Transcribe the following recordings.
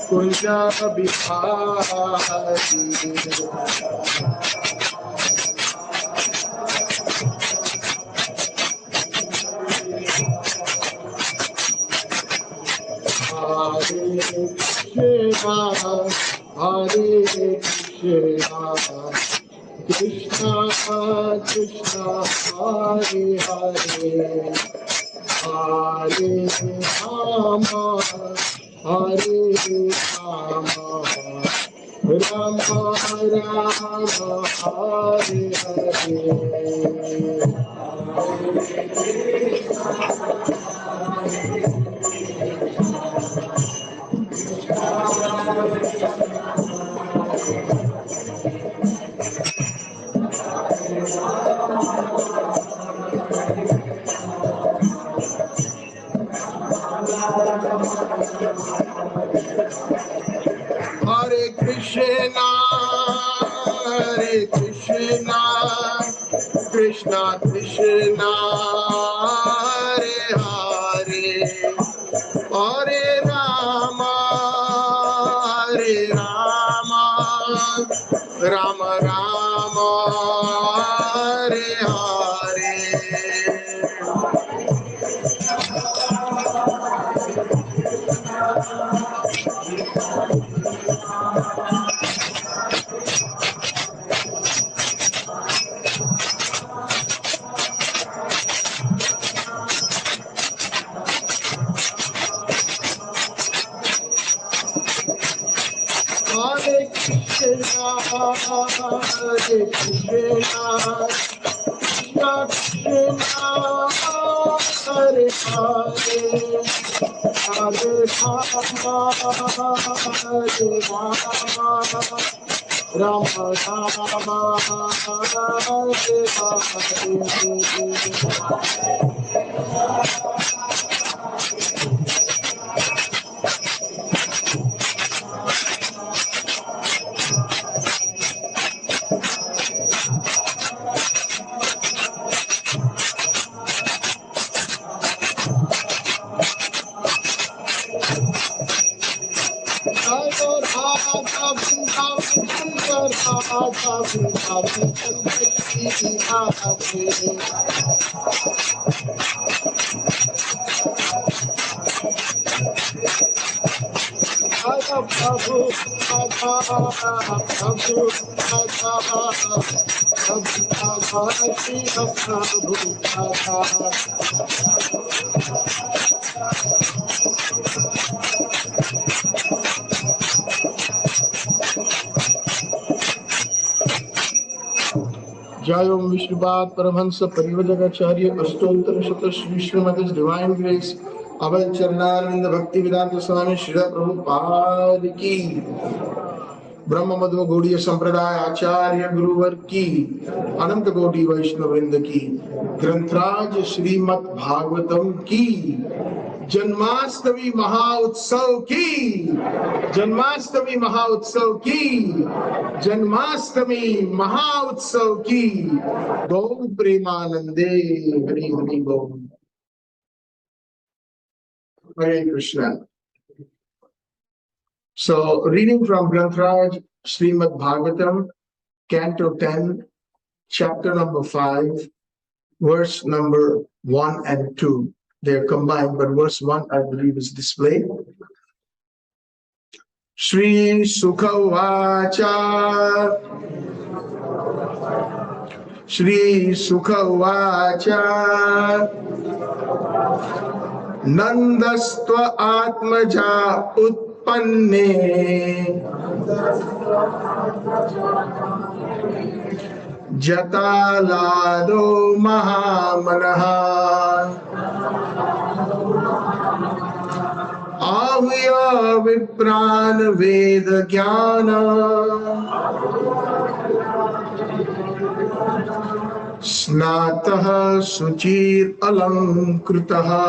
Kunj Bihari Hare Krishna Krishna Krishna Hare Hare Hare Rama Hare Rama Rama Rama Hare Hare Hare Krishna Krishna Krishna Hare Hare Hare Rama Rama Rama Hare Hare Hare Krishna Krishna Krishna Hare Hare Hare Rama Rama Rama Hare Jai Om Vishnupat Paramahansa Parivajagacharya Astottara Shata Shri Srimad Divine Grace Abhay Charanarvinda Bhakti Vedanta Swami Srila Prabhupada Ki Brahma Madhva Gaudiya Sampradaya Acharya Guruvar Ki Ananta Gaudi Vaishnava Vrinda Ki Grantraj Srimad Bhagavatam Ki Janmashtami महाउत्सव की जन्माष्टमी महाउत्सव की जन्माष्टमी महाउत्सव की गौ प्रेमानंदे हरि हरि बोल Hare Krishna. So reading from Grantraj Srimad Bhagavatam, Canto 10, chapter number 5, verse number 1 and 2. They are combined, but verse 1, I believe, is displayed. Shri Sukhavacha Shri Sukhavacha Nandastva Atmaja Utpanne Jatalado Mahamanaha Ahuya Vipran Veda Jnana Snataha Suchir Alamkritaha.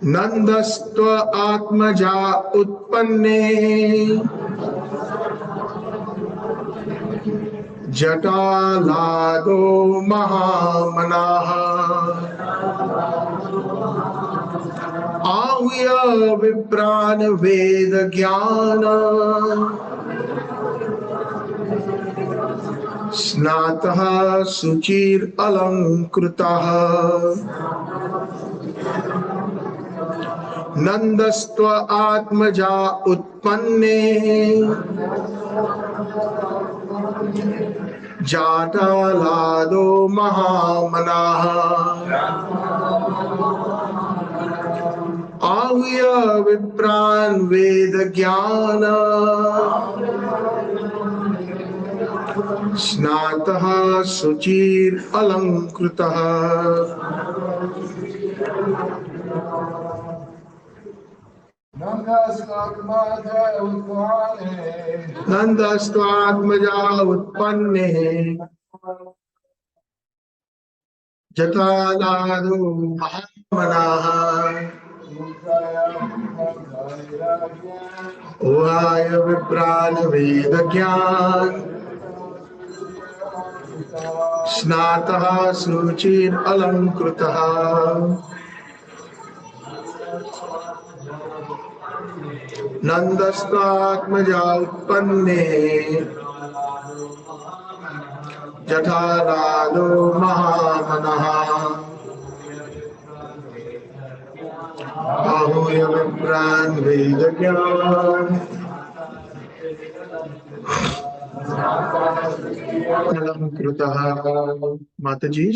नंदस्त्व आत्मजा उत्पन्ने जटालादो महामनाः आहूय विप्रान वेद ज्ञान स्नातः शुचिर अलंकृतः नंदस्त्व आत्मजा उत्पन्ने जाटालादो महामनाः आहूय विप्रान वेद ज्ञान स्नातः शुचिर अलंकृतः नंदस्त्वात्मजा उत्पन्ने जटालादो महामनाः ओहाय विप्रान वेद ज्ञान स्नातः शुचिर अलंकृतः नंदस्त्वात्मजा उत्पन्ने जटालादो महामनः आहूय विप्रान वेद ज्ञान अलंकृतः माताजी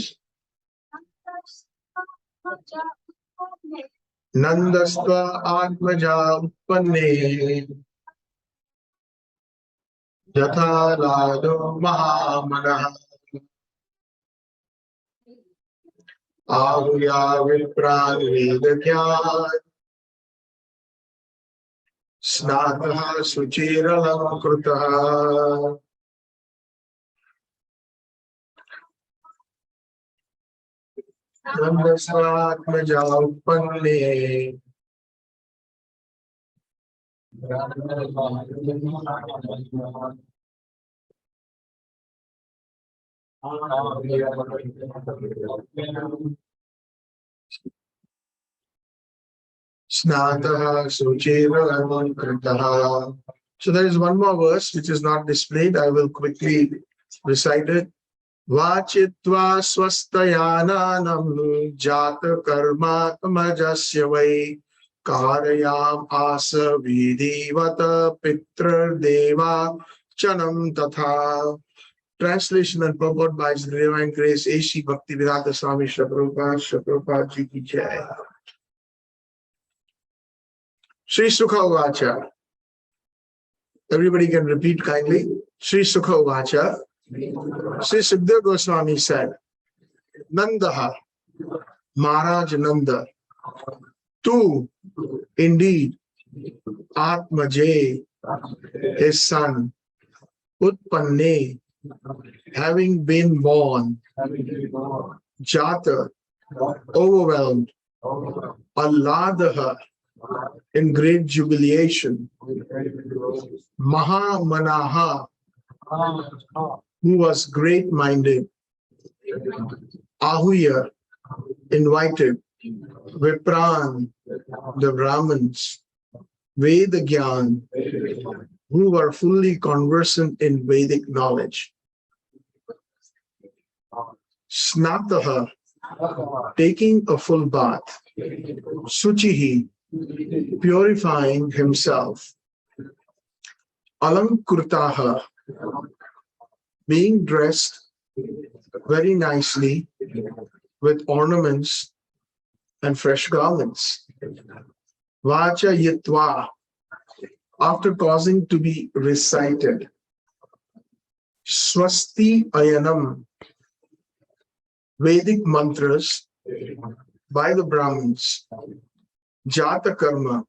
नंदस्त्व आत्मजा उत्पन्ने जटालादो महामनः आहूय विप्रान वेद ज्ञान स्नातः शुचिरलंकृतः नंदस्त्वात्मजा उत्पन्ने Snatah Suchira Kritah. So there is one more verse which is not displayed. I will quickly recite it. Vachitva swastayananam jata karma tamajasya vai karayam asa vidivata pitra deva chanam tatha. Translation and purport by His Divine Grace A.C. Bhaktivedanta Swami Prabhupada Ji ki jai. Sri Sukha Vacha. Everybody can repeat kindly. Sri Sukha Vacha. Sri Sukhdeva Goswami said, Nandaha, Maharaj Nanda, tu, indeed, Atmaje, his son, Utpanne, having been born, Jata, overwhelmed, Alladaha, in great jubilation, Mahamanaha, who was great-minded, Ahuya, invited, Vipran, the Brahmins, Vedagyan, who were fully conversant in Vedic knowledge, Snataha, taking a full bath, Suchihi, purifying himself, Alankurtaha, being dressed very nicely with ornaments and fresh garments. Vacha Yitva, after causing to be recited. Swasti Ayanam, Vedic mantras by the Brahmins. Jata Karma,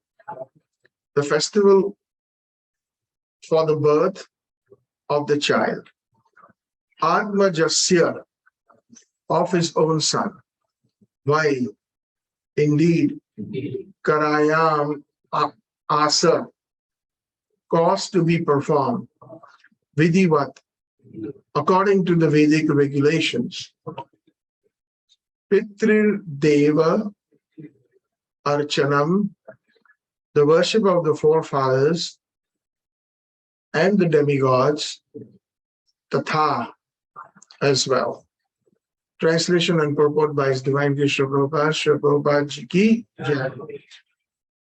the festival for the birth of the child. Atmajasya, of his own son. Why? Indeed, Karayam asa, cause to be performed, Vidivat, according to the Vedic regulations. Pitrir Deva Archanam, the worship of the forefathers and the demigods, Tatha as well. Translation and purport by His Divine Grace Srila Prabhupada, Srila Prabhupada Ji Ki Jai.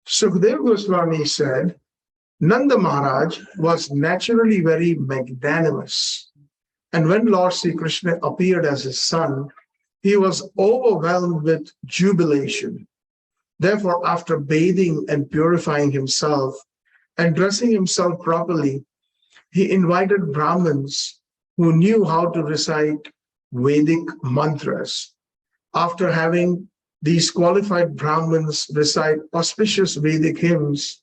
Sukadeva Goswami said, Nanda Maharaj was naturally very magnanimous. And when Lord Sri Krishna appeared as his son, he was overwhelmed with jubilation. Therefore, after bathing and purifying himself and dressing himself properly, he invited Brahmins who knew how to recite Vedic mantras. After having these qualified Brahmins recite auspicious Vedic hymns,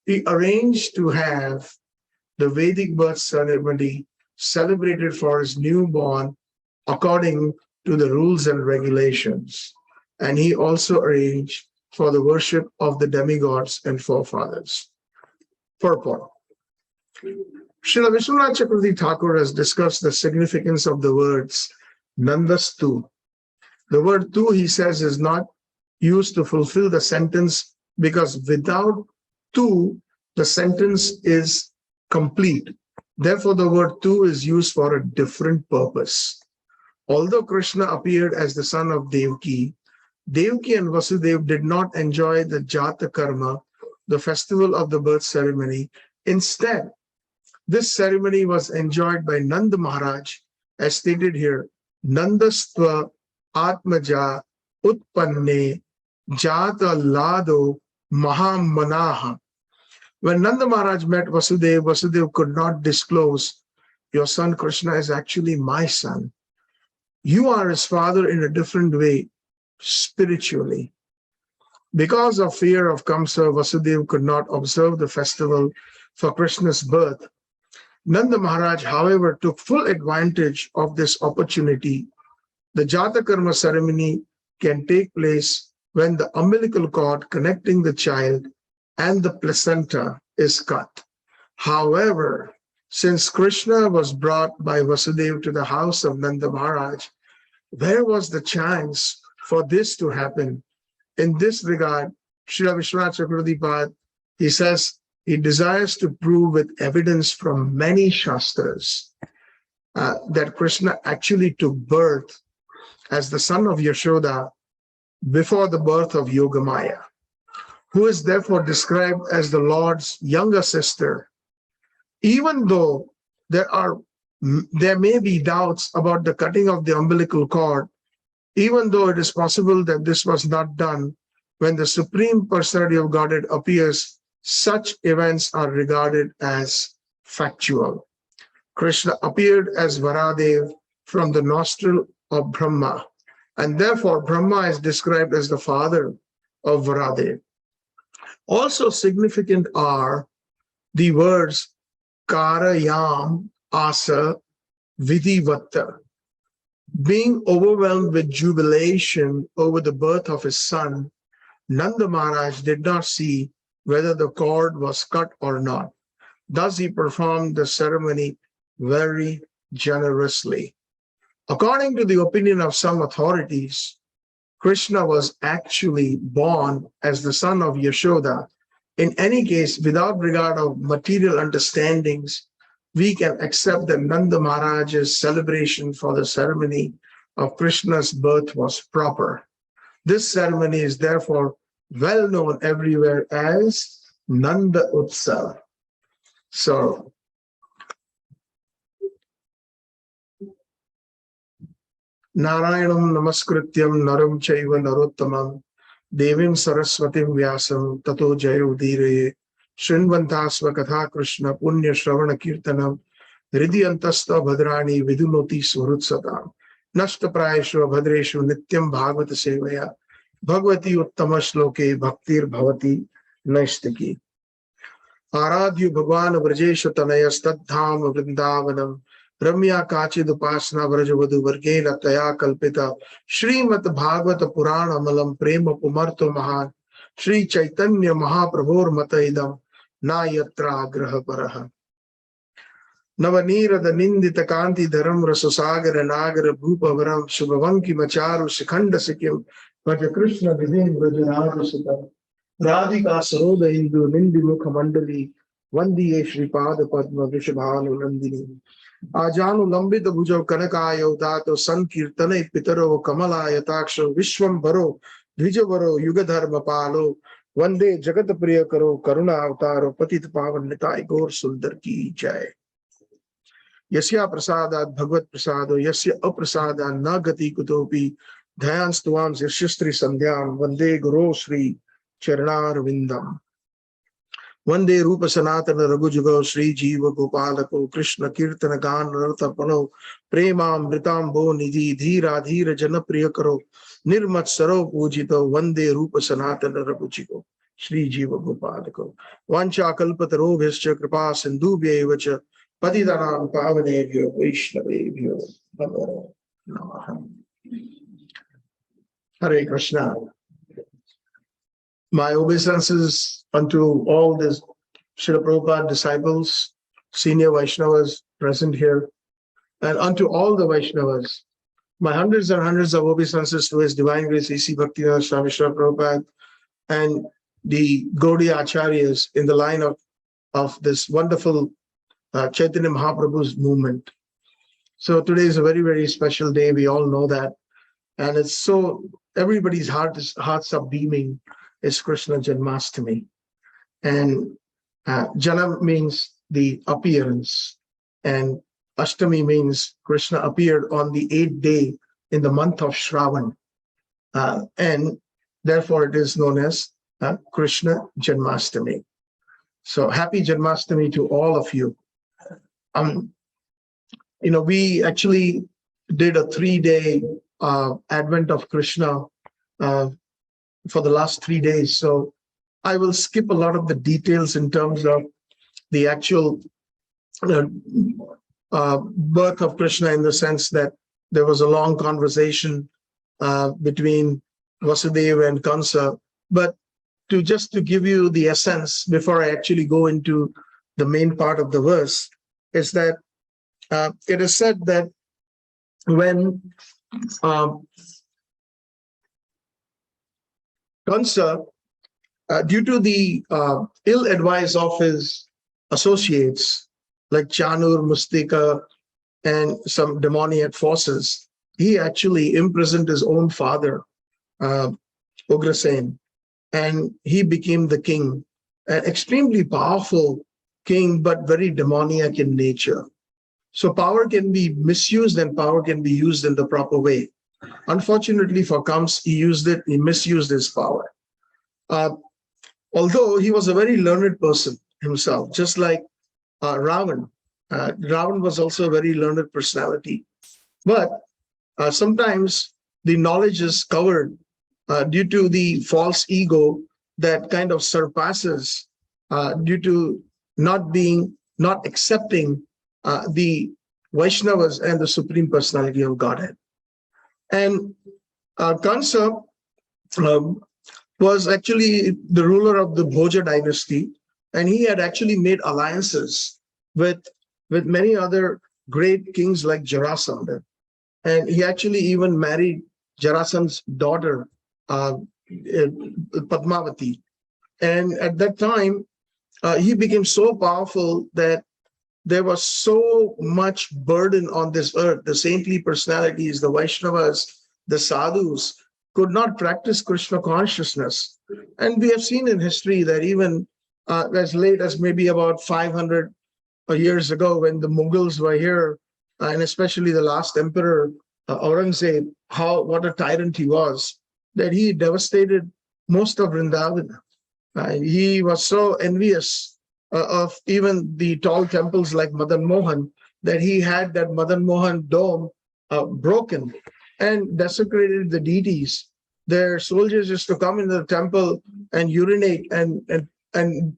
he arranged to have the Vedic birth ceremony celebrated for his newborn according to the rules and regulations. And he also arranged for the worship of the demigods and forefathers. Purport. Srila Vishwanath Chakravarti Thakur has discussed the significance of the words Nandastu. The word tu, he says, is not used to fulfill the sentence because without tu, the sentence is complete. Therefore, the word tu is used for a different purpose. Although Krishna appeared as the son of Devaki, Devaki and Vasudev did not enjoy the Jata Karma, the festival of the birth ceremony. Instead, this ceremony was enjoyed by Nanda Maharaj, as stated here, Nandastva Atmaja Utpanne Jata Lado Mahamanaha. When Nanda Maharaj met Vasudev, Vasudev could not disclose, your son Krishna is actually my son. You are his father in a different way, spiritually. Because of fear of Kamsa, Vasudev could not observe the festival for Krishna's birth. Nanda Maharaj, however, took full advantage of this opportunity. The Jata Karma ceremony can take place when the umbilical cord connecting the child and the placenta is cut. However, since Krishna was brought by Vasudeva to the house of Nanda Maharaj, where was the chance for this to happen? In this regard, Srila Vishwanath Chakravarti Pad, he says he desires to prove with evidence from many Shastras that Krishna actually took birth as the son of Yashoda before the birth of Yogamaya, who is therefore described as the Lord's younger sister. Even though there may be doubts about the cutting of the umbilical cord, even though it is possible that this was not done when the Supreme Personality of Godhead appears, such events are regarded as factual. Krishna appeared as Varadev from the nostril of Brahma, and therefore Brahma is described as the father of Varadev. Also significant are the words Karayam Asa Vidivatta. Being overwhelmed with jubilation over the birth of his son, Nanda Maharaj did not see whether the cord was cut or not. Thus he performed the ceremony very generously. According to the opinion of some authorities, Krishna was actually born as the son of Yashoda. In any case, without regard of material understandings, we can accept that Nanda Maharaj's celebration for the ceremony of Krishna's birth was proper. This ceremony is therefore well known everywhere as Nanda Utsav. So, Narayanam Namaskrityam Naram Chaiva Narottamam Devim Saraswatim Vyasam Tato Jayo Udiraye Shrinvantasva Katha Krishna Punya Shravana Kirtanam Hridiyantasta Bhadrani Vidunoti Swarutsatam Nashta Prayeshu Bhadreshu Nityam Bhagavata Sevaya Bhagavati Uttama Shloke Bhaktir Bhavati Naistiki Aradhyu Bhagwan Vrajesha Tanayas Tadham Vrindavanam Ramya Kachid Upasana Vrajavadu Vargena Taya Kalpita Srimat Bhagavata Purana Malam Prema Pumarto Mahan Shri Chaitanya Mahaprabhur Mataidam Na Yatra Graha Paraha. Navanira the Nindita Kanti Dharam Rasasagar and Agara Bhupavaram Subhavanki Macharu Sikhanda Sikkim Vaja Krishna Vidin Vrajanara Sutta Radhika Saroda Hindu Nindi Mukha Mandali Vandiye Shri Pada Padma Vishabhanu Nandini Ajanu Lambita Bhujo Kanakayo Dato Sankirtane Pitaro Kamala Yataksho Vishwam Baro Vijavaro Yugadharma Palo Vande Jagat Priya Karo Karuna Avtaro Patit Pavan Nitai Gaur Sundar Ki Jai. Yasya prasadat bhagavad prasado yasya aprasada nagati kutopi dhayan stuvam yashistri sandhyam vande guru shri charnar vindam vande rupa sanatana raghujugo shri jiva gopalako krishna kirtana gan nartapano premam britambo nidhi dhira dhira janapriya karo nirmat saro pujito vande rupa sanatana raghujugo shri jiva gopalako vancha kalpataro bhascha kripa sindhubhya evacha Patitanam Pavanebhyo Vaishnavebhyo Namo Namaha. Hare Krishna. My obeisances unto all the Srila Prabhupada disciples, senior Vaishnavas present here, and unto all the Vaishnavas. My hundreds and hundreds of obeisances to His Divine Grace A.C. Bhaktivedanta Swami Srila Prabhupada and the Gaudiya Acharyas in the line of this wonderful Chaitanya Mahaprabhu's movement. So today is a very, very special day. We all know that. And it's so, everybody's hearts are beaming. It's Krishna Janmashtami. And Jana means the appearance. And Ashtami means Krishna appeared on the 8th day in the month of Shravan. And therefore it is known as Krishna Janmashtami. So happy Janmashtami to all of you. We actually did a 3-day Advent of Krishna for the last 3 days. So I will skip a lot of the details in terms of the actual birth of Krishna, in the sense that there was a long conversation between Vasudeva and Kansa. But to give you the essence before I actually go into the main part of the verse, is that it is said that when Kansa, due to the ill advice of his associates like Chanur, Mustika, and some demoniac forces, he actually imprisoned his own father, Ugrasen, and he became the king, an extremely powerful king, but very demoniac in nature. So power can be misused and power can be used in the proper way. Unfortunately for Kams, he misused his power. Although he was a very learned person himself, just like Ravan. Ravan was also a very learned personality. But sometimes the knowledge is covered due to the false ego that kind of surpasses due to not accepting the Vaishnavas and the Supreme Personality of Godhead. And Kansa was actually the ruler of the Bhoja dynasty, and he had actually made alliances with many other great kings like Jarasandha. And he actually even married Jarasandha's daughter, Padmavati. And at that time, he became so powerful that there was so much burden on this earth. The saintly personalities, the Vaishnavas, the sadhus could not practice Krishna consciousness. And we have seen in history that even as late as maybe about 500 years ago, when the Mughals were here, and especially the last emperor, Aurangzeb, what a tyrant he was, that he devastated most of Vrindaban. He was so envious of even the tall temples like Madan Mohan, that he had that Madan Mohan dome broken and desecrated the deities. Their soldiers used to come into the temple and urinate and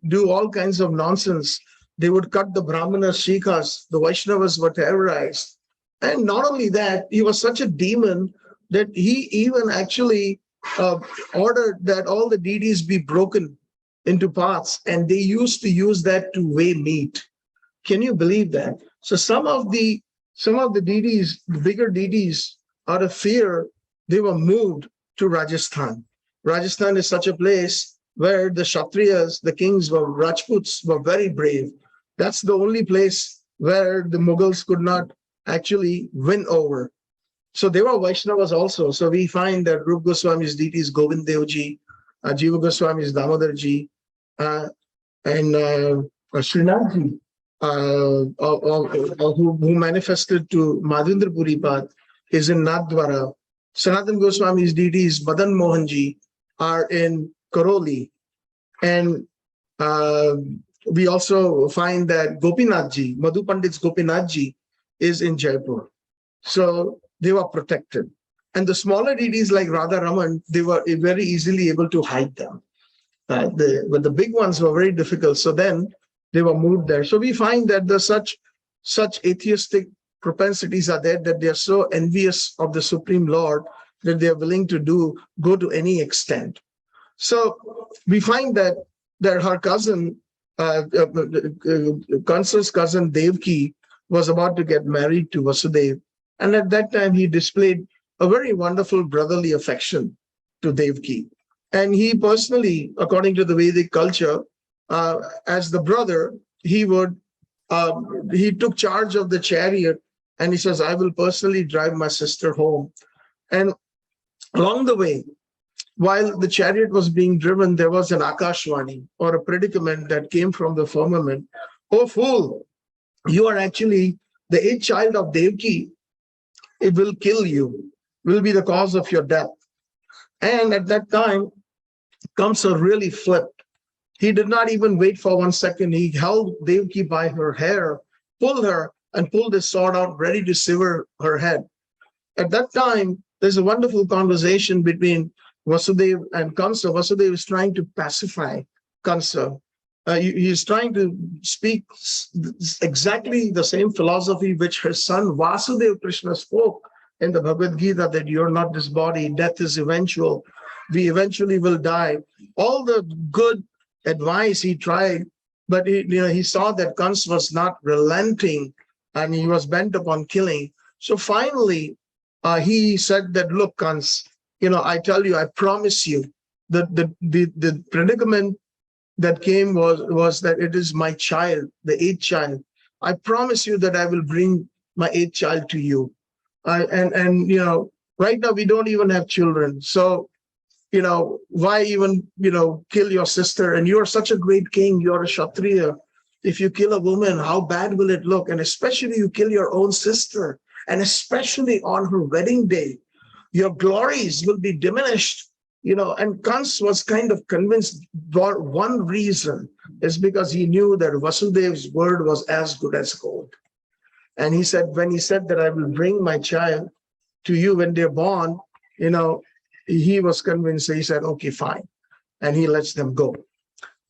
do all kinds of nonsense. They would cut the Brahmanas, Shikhas, the Vaishnavas were terrorized. And not only that, he was such a demon that he even actually ordered that all the deities be broken into parts, and they used to use that to weigh meat. Can you believe that? So some of the deities, the bigger deities, out of fear, they were moved to Rajasthan. Rajasthan is such a place where the Kshatriyas, the kings, were Rajputs, were very brave. That's the only place where the Mughals could not actually win over. So they were Vaishnavas also. So we find that Rup Goswami's deity is Govind Devji, Jiva Goswami is Damodarji, and Srinathji, who manifested to Madhavendra Puripad, is in Nathdwara. Sanatan Goswami's deities, Madan Mohanji, are in Karoli. And we also find that Gopinathji, Madhu Pandit's Gopinathji, is in Jaipur. So they were protected. And the smaller deities like Radha Raman, they were very easily able to hide them. But the big ones were very difficult. So then they were moved there. So we find that there's such atheistic propensities are there, that they are so envious of the Supreme Lord that they are willing to go to any extent. So we find that her cousin, Kansa's cousin Devki, was about to get married to Vasudeva. And at that time, he displayed a very wonderful brotherly affection to Devki. And he personally, according to the Vedic culture, as the brother, he took charge of the chariot, and he says, I will personally drive my sister home. And along the way, while the chariot was being driven, there was an Akashvani, or a predicament that came from the firmament. Oh, fool, you are actually the eighth child of Devki. It will kill you, will be the cause of your death. And at that time, Kamsa really flipped. He did not even wait for 1 second. He held Devki by her hair, pulled her, and pulled his sword out, ready to sever her head. At that time, there's a wonderful conversation between Vasudeva and Kamsa. Vasudeva is trying to pacify Kamsa. He's trying to speak exactly the same philosophy which her son Vasudeva Krishna spoke in the Bhagavad Gita, that you're not this body, death is eventual, we eventually will die. All the good advice he tried, but he saw that Kamsa was not relenting, and he was bent upon killing. So finally, he said that, look, Kamsa, I tell you, I promise you, the predicament that came was that it is my child, the eighth child. I promise you that I will bring my eighth child to you. And right now we don't even have children. So, why even, kill your sister? And you're such a great king, you're a Kshatriya. If you kill a woman, how bad will it look? And especially you kill your own sister, and especially on her wedding day, your glories will be diminished. And Kans was kind of convinced for one reason, is because he knew that Vasudeva's word was as good as gold. And he said, when he said that I will bring my child to you when they're born, he was convinced. He said, okay, fine. And he lets them go.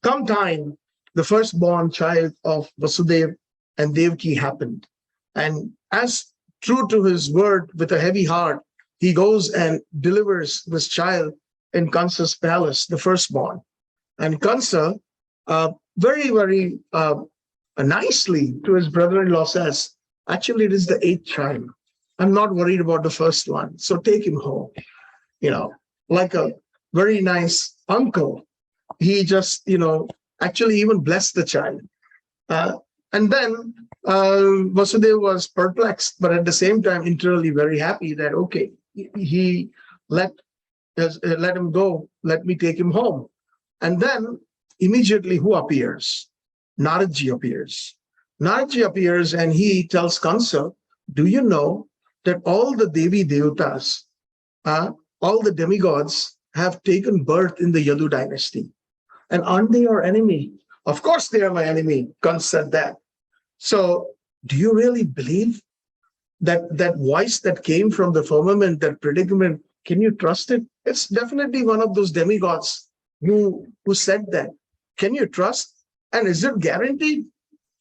Come time, the firstborn child of Vasudeva and Devki happened. And as true to his word, with a heavy heart, he goes and delivers this child in Kansa's palace, the firstborn. And Kansa, very, very nicely to his brother-in-law says, actually, it is the eighth child. I'm not worried about the first one. So take him home. Like a very nice uncle. He just, actually even blessed the child. And then Vasudeva was perplexed, but at the same time, internally very happy that, okay, he let him go, let me take him home. And then immediately who appears? Naradji appears. Naradji appears and he tells Kansa, do you know that all the Devi Devatas, all the demigods have taken birth in the Yadu dynasty? And aren't they your enemy? Of course they are my enemy, Kansa said that. So do you really believe that voice that came from the firmament, that predicament, can you trust it? It's definitely one of those demigods who said that. Can you trust? And is it guaranteed?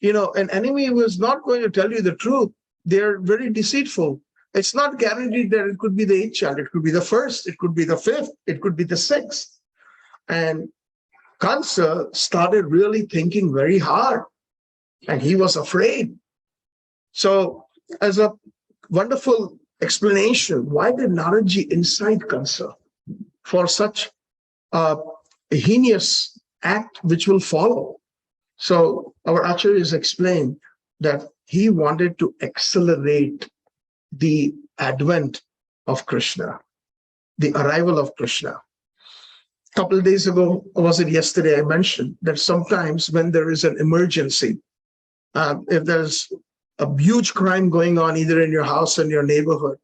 An enemy who is not going to tell you the truth. They're very deceitful. It's not guaranteed that it could be the 8th child. It could be the 1st. It could be the 5th. It could be the 6th. And Kansa started really thinking very hard, and he was afraid. So, as a wonderful explanation, why did Naraji incite Kansa for such a heinous act which will follow? So, our acharyas explained that he wanted to accelerate the advent of Krishna, the arrival of Krishna. A couple of days ago, or was it yesterday, I mentioned that sometimes when there is an emergency, if there's a huge crime going on either in your house or in your neighborhood,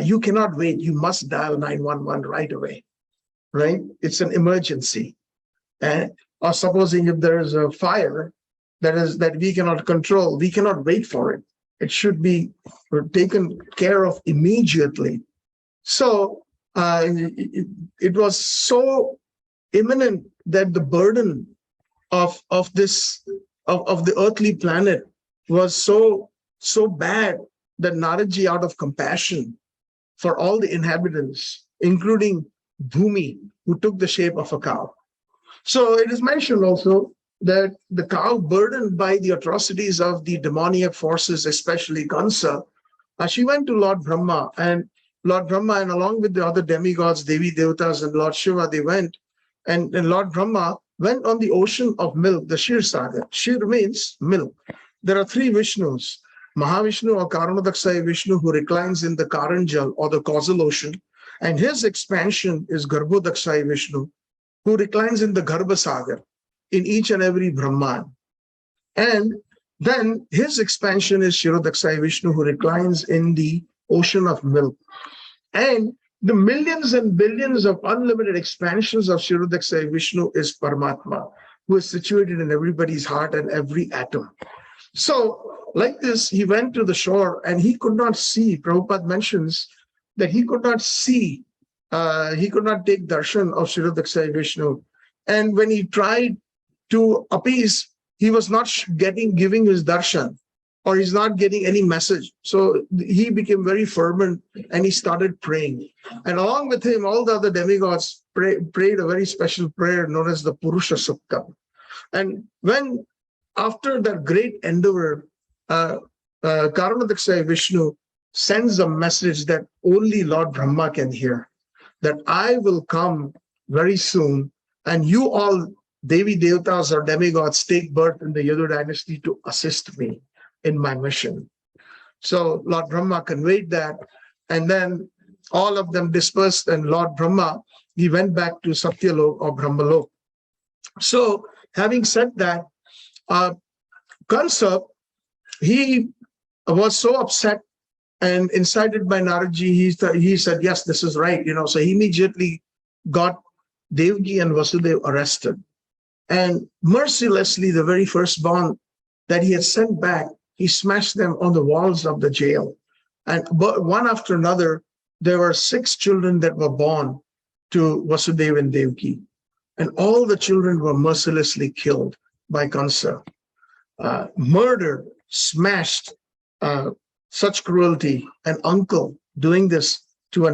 you cannot wait. You must dial 911 right away, right? It's an emergency. Or supposing if there is a fire that we cannot control, we cannot wait for it. It should be taken care of immediately. So it was so imminent that the burden of the earthly planet was so bad that Naraji, out of compassion for all the inhabitants, including Bhumi, who took the shape of a cow. So it is mentioned also that the cow, burdened by the atrocities of the demoniac forces, especially Kansa, she went to Lord Brahma, and along with the other demigods, Devi Devatas and Lord Shiva, they went, and Lord Brahma went on the ocean of milk, the Kshirsagara. Shir means milk. There are 3 Vishnus, Mahavishnu or Karanadaksaya Vishnu, who reclines in the Karanjal or the causal ocean, and his expansion is Garbhodaksaya Vishnu, who reclines in the Garbhasagar, in each and every Brahman. And then his expansion is Shirodaksaya Vishnu, who reclines in the ocean of milk. And the millions and billions of unlimited expansions of Shirodaksaya Vishnu is Paramatma, who is situated in everybody's heart and every atom. So, like this, he went to the shore and he could not see. Prabhupada mentions that he could not see, he could not take darshan of Shirodaksaya Vishnu. And when he tried to appease, he was not giving his darshan, or he's not getting any message. So he became very fervent and he started praying. And along with him, all the other demigods prayed a very special prayer known as the Purusha Sukta. And when, after that great endeavor, Karanadaksaya Vishnu sends a message that only Lord Brahma can hear, that I will come very soon, and you all Devi Devatas or demigods take birth in the Yadu dynasty to assist me in my mission. So Lord Brahma conveyed that, and then all of them dispersed, and Lord Brahma, he went back to Satyalok or Brahmalok. So having said that, Kansa, he was so upset and incited by Naraji, he said, yes, this is right, so he immediately got Devaki and Vasudeva arrested. And mercilessly, the very firstborn that he had sent back, he smashed them on the walls of the jail. And one after another, there were 6 children that were born to Vasudeva and Devaki. And all the children were mercilessly killed by Kansa. Murdered, smashed, such cruelty, an uncle doing this to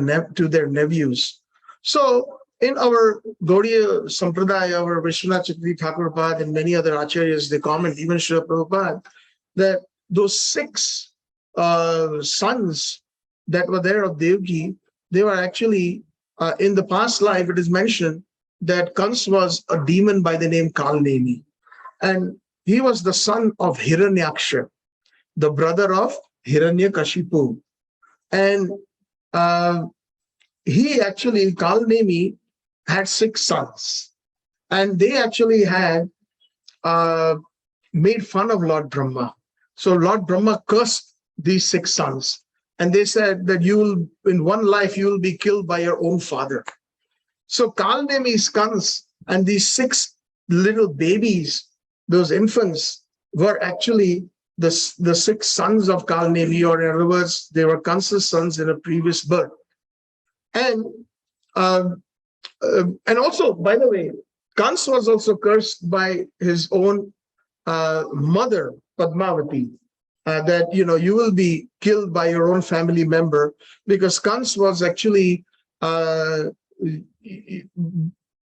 their nephews. So in our Gaudiya Sampradaya, our Vishwanath Chakravarti Thakurpad and many other acharyas, they comment, even Srila Prabhupada, that those 6 sons that were there of Devaki, they were actually, in the past life, it is mentioned that Kans was a demon by the name Kalnemi. And he was the son of Hiranyaksha, the brother of Hiranyakashipu. And he actually, Kalnemi, had 6 sons, and they actually had made fun of Lord Brahma. So Lord Brahma cursed these 6 sons, and they said that in one life you will be killed by your own father. So Kalnemi's sons and these 6 little babies, those infants, were actually the 6 sons of Kalnemi, or in other words, they were Kansa's sons in a previous birth. And also, by the way, Kans was also cursed by his own mother, Padmavati. that, you will be killed by your own family member, because Kans was actually,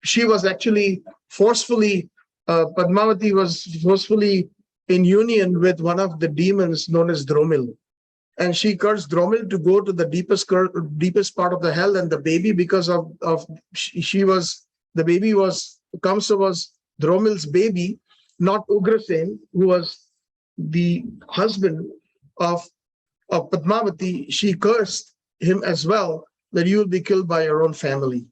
she was actually forcefully, Padmavati was forcefully in union with one of the demons known as Dromil. And she cursed Dromil to go to the deepest part of the hell, and the baby, because of the baby was, Kamsa was Dromil's baby, not Ugrasen, who was the husband of Padmavati. She cursed him as well, that you will be killed by your own family.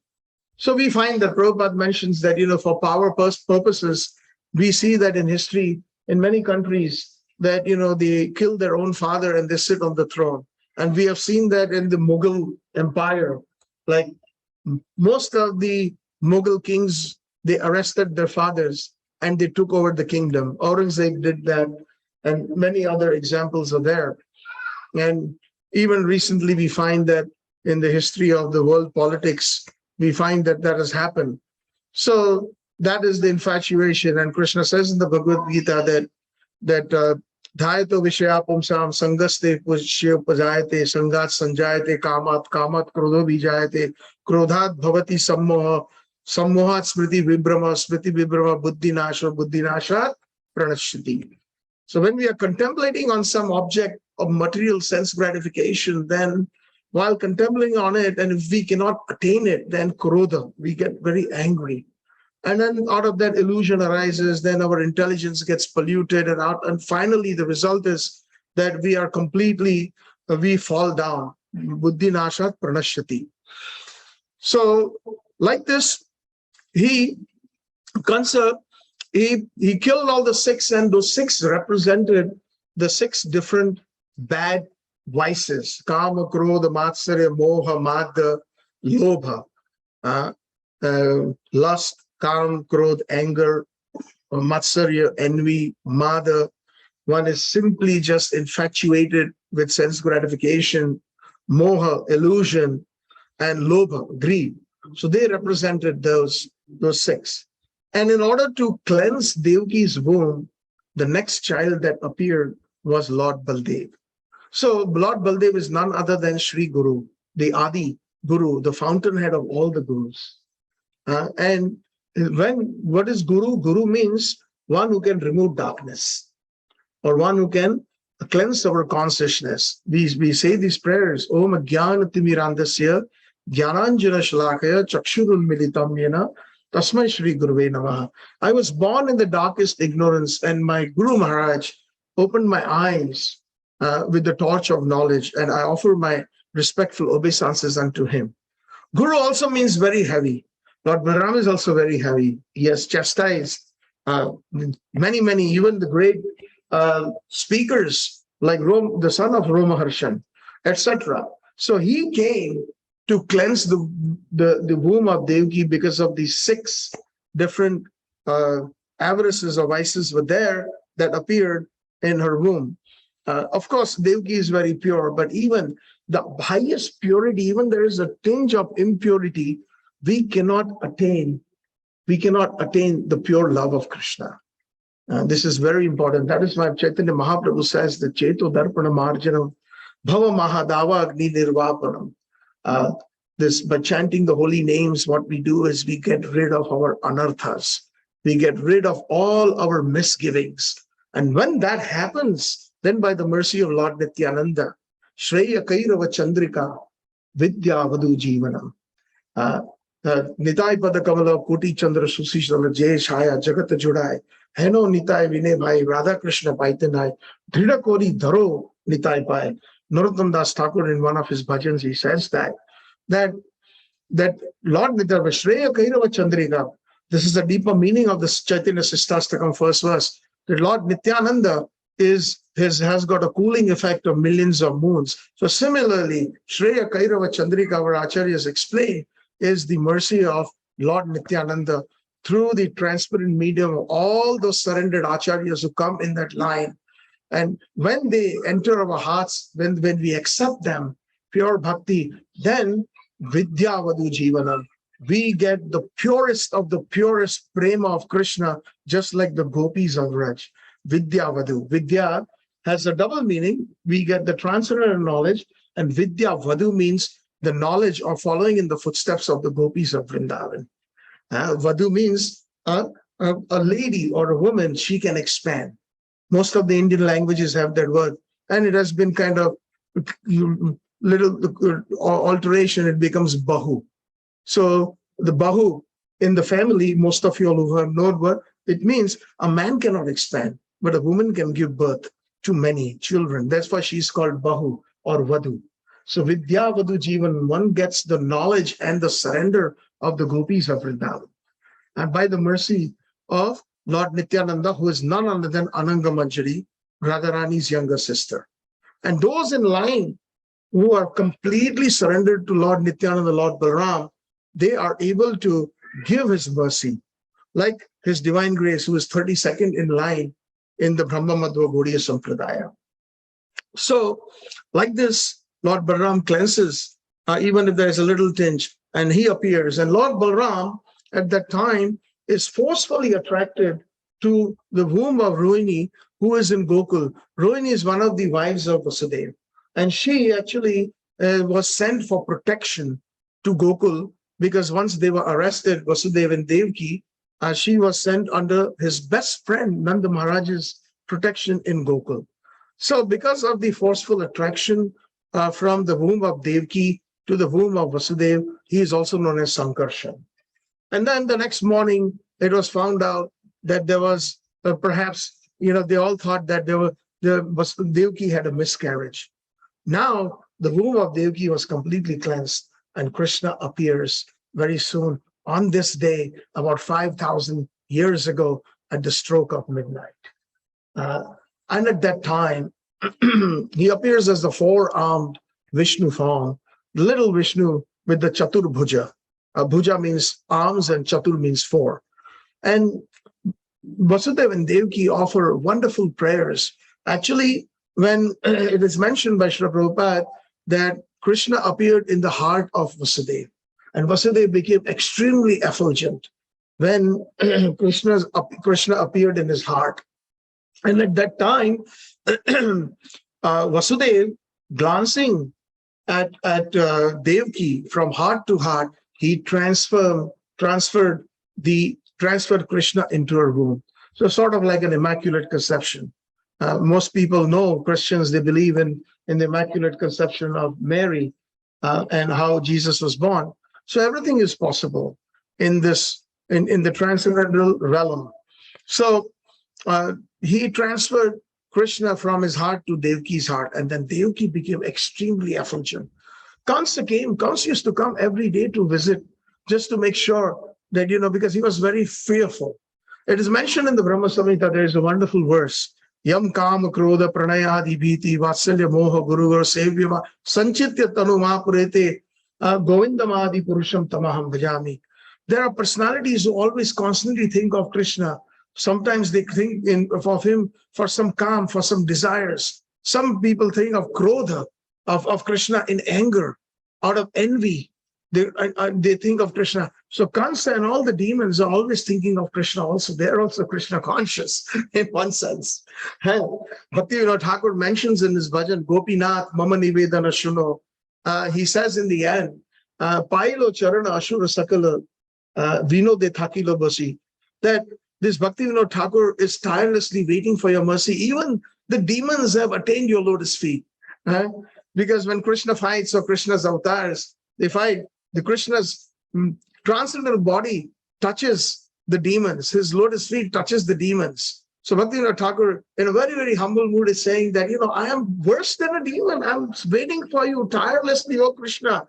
So we find that Prabhupada mentions that, for power purposes, we see that in history, in many countries, that, they kill their own father and they sit on the throne. And we have seen that in the Mughal Empire. Like most of the Mughal kings, they arrested their fathers and they took over the kingdom. Aurangzeb did that, and many other examples are there. And even recently, we find that in the history of the world politics, we find that has happened. So that is the infatuation. And Krishna says in the Bhagavad Gita that Dhayato Vishaya Pumsam Sangaste Pushya Pajayate Sangat Sanjayate Kamat Krodho Vijayate Krodhat Bhavati Sammoha Sammohat Smriti Vibrama Buddhi Nashat Pranashati. So when we are contemplating on some object of material sense gratification, then while contemplating on it, and if we cannot attain it, then krodha, we get very angry. And then out of that illusion arises, then our intelligence gets polluted, and finally the result is that we are we fall down. Buddhi nashat pranashyati. So like this, Kansa, he killed all the six, and those six represented the six different bad vices: kama, krodha, matsarya, moha, madha, lobha, lust, kam, krodh, anger, matsarya, envy, madha. One is simply just infatuated with sense gratification, moha, illusion, and lobha, greed. So they represented those six. And in order to cleanse Devaki's womb, the next child that appeared was Lord Baldev. So Lord Baldev is none other than Sri Guru, the Adi Guru, the fountainhead of all the Gurus. And what is Guru? Guru means one who can remove darkness, or one who can cleanse our consciousness. We say these prayers: Om Jnana Timirandasya Jnananjana Shalakaya Chakshurul Militam Yena Tasmai Shri Guruve Namaha. I was born in the darkest ignorance, and my Guru Maharaj opened my eyes with the torch of knowledge, and I offer my respectful obeisances unto him. Guru also means very heavy. Lord Balaram is also very heavy. He has chastised many, even the great speakers like the son of Romaharshan, etc. So he came to cleanse the womb of Devaki, because of these six different avarices or vices were there that appeared in her womb. Of course, Devaki is very pure, but even the highest purity, even there is a tinge of impurity, we cannot attain the pure love of Krishna. This is very important. That is why Chaitanya Mahaprabhu says that Cheto Darpana Marjanam Bhava Mahadava Agni Nirvapanam. By chanting the holy names, what we do is we get rid of our anarthas. We get rid of all our misgivings. And when that happens, then by the mercy of Lord Nityananda, Shreya Kairava Chandrika Vidya Vadu Jivanam. Nitai Pada Kavala Koti Chandra Susishala Jay Shaya Jagata Judai Heno Nitai Vine Bhai Radha Krishna Paitanai Drida Kori Dharo Nitai Pai. Narottam Das Thakur, in one of his bhajans, he says that Lord Nityananda Shreya Kairava Chandrika. This is the deeper meaning of this Chaitanya Sistastakam first verse. That Lord Nityananda has got a cooling effect of millions of moons. So similarly, Shreya Kairava Chandrika, our acharyas explain, is the mercy of Lord Nityananda through the transparent medium of all those surrendered acharyas who come in that line. And when they enter our hearts, when we accept them, pure bhakti, then Vidya Vadu Jivanam, we get the purest of the purest prema of Krishna, just like the gopis of Raj. Vidya Vadu. Vidya has a double meaning. We get the transcendental knowledge, and Vidya Vadu means the knowledge or following in the footsteps of the gopis of Vrindavan. Vadu means a lady or a woman, she can expand. Most of the Indian languages have that word, and it has been kind of little alteration. It becomes Bahu. So the Bahu in the family, most of you all who have known what it means, a man cannot expand, but a woman can give birth to many children. That's why she's called Bahu or Vadu. So Vidya Vadu Jivan, one gets the knowledge and the surrender of the gopis of Vrindavan. And by the mercy of Lord Nityananda, who is none other than Ananga Manjari, Radharani's younger sister. And those in line who are completely surrendered to Lord Nityananda, Lord Balaram, they are able to give his mercy, like his divine grace, who is 32nd in line in the Brahma Madhva Gaudiya Sampradaya. So, like this, Lord Balaram cleanses, even if there is a little tinge, and he appears. And Lord Balaram, at that time, is forcefully attracted to the womb of Rohini, who is in Gokul. Rohini is one of the wives of Vasudeva. And she actually was sent for protection to Gokul, because once they were arrested, Vasudeva and Devaki, she was sent under his best friend, Nanda Maharaj's protection in Gokul. So because of the forceful attraction from the womb of Devaki to the womb of Vasudeva, he is also known as Sankarshan. And then the next morning, it was found out that there was perhaps, they all thought that Devaki had a miscarriage. Now, the womb of Devaki was completely cleansed, and Krishna appears very soon on this day, about 5,000 years ago, at the stroke of midnight. And at that time, he appears as the four-armed Vishnu form, little Vishnu with the Chatur Bhuja. Bhuja means arms and Chatur means four. And Vasudeva and Devaki offer wonderful prayers. Actually, when it is mentioned by Srila Prabhupada that Krishna appeared in the heart of Vasudeva, and Vasudeva became extremely effulgent when Krishna appeared in his heart. And at that time, Vasudeva, glancing at Devaki from heart to heart, he transferred Krishna into her womb. So sort of like an immaculate conception. Most people know, Christians, they believe in the immaculate conception of Mary and how Jesus was born. So everything is possible in the transcendental realm. So he transferred Krishna from his heart to Devaki's heart, and then Devaki became extremely effulgent. Kansa used to come every day to visit, just to make sure that, because he was very fearful. It is mentioned in the Brahma Samhita, there is a wonderful verse, Yam Kama Krodha Pranayadi Bhiti Vatsalya Moha Guruvar Sevyama Sanchitya Tanu Mahapurete Govindamadi Purusham Tamaham Bhajami. There are personalities who always constantly think of Krishna. Sometimes they think of him for some calm, for some desires. Some people think of Krodha, of Krishna in anger, out of envy. They think of Krishna. So Kansa and all the demons are always thinking of Krishna also. They're also Krishna conscious in one sense. And Bhaktivinoda Thakur mentions in his bhajan, Gopinath Mama Nivedana Shuno. He says in the end, Pailo Charana Ashura Sakala Vinode Thakilo Basi, that this Bhaktivinoda Thakur is tirelessly waiting for your mercy. Even the demons have attained your lotus feet. Because when Krishna fights, or Krishna's avatars, they fight, the Krishna's transcendental body touches the demons. His lotus feet touches the demons. So Bhaktivinoda Thakur, in a very, very humble mood, is saying that, I am worse than a demon. I'm waiting for you tirelessly, O Krishna.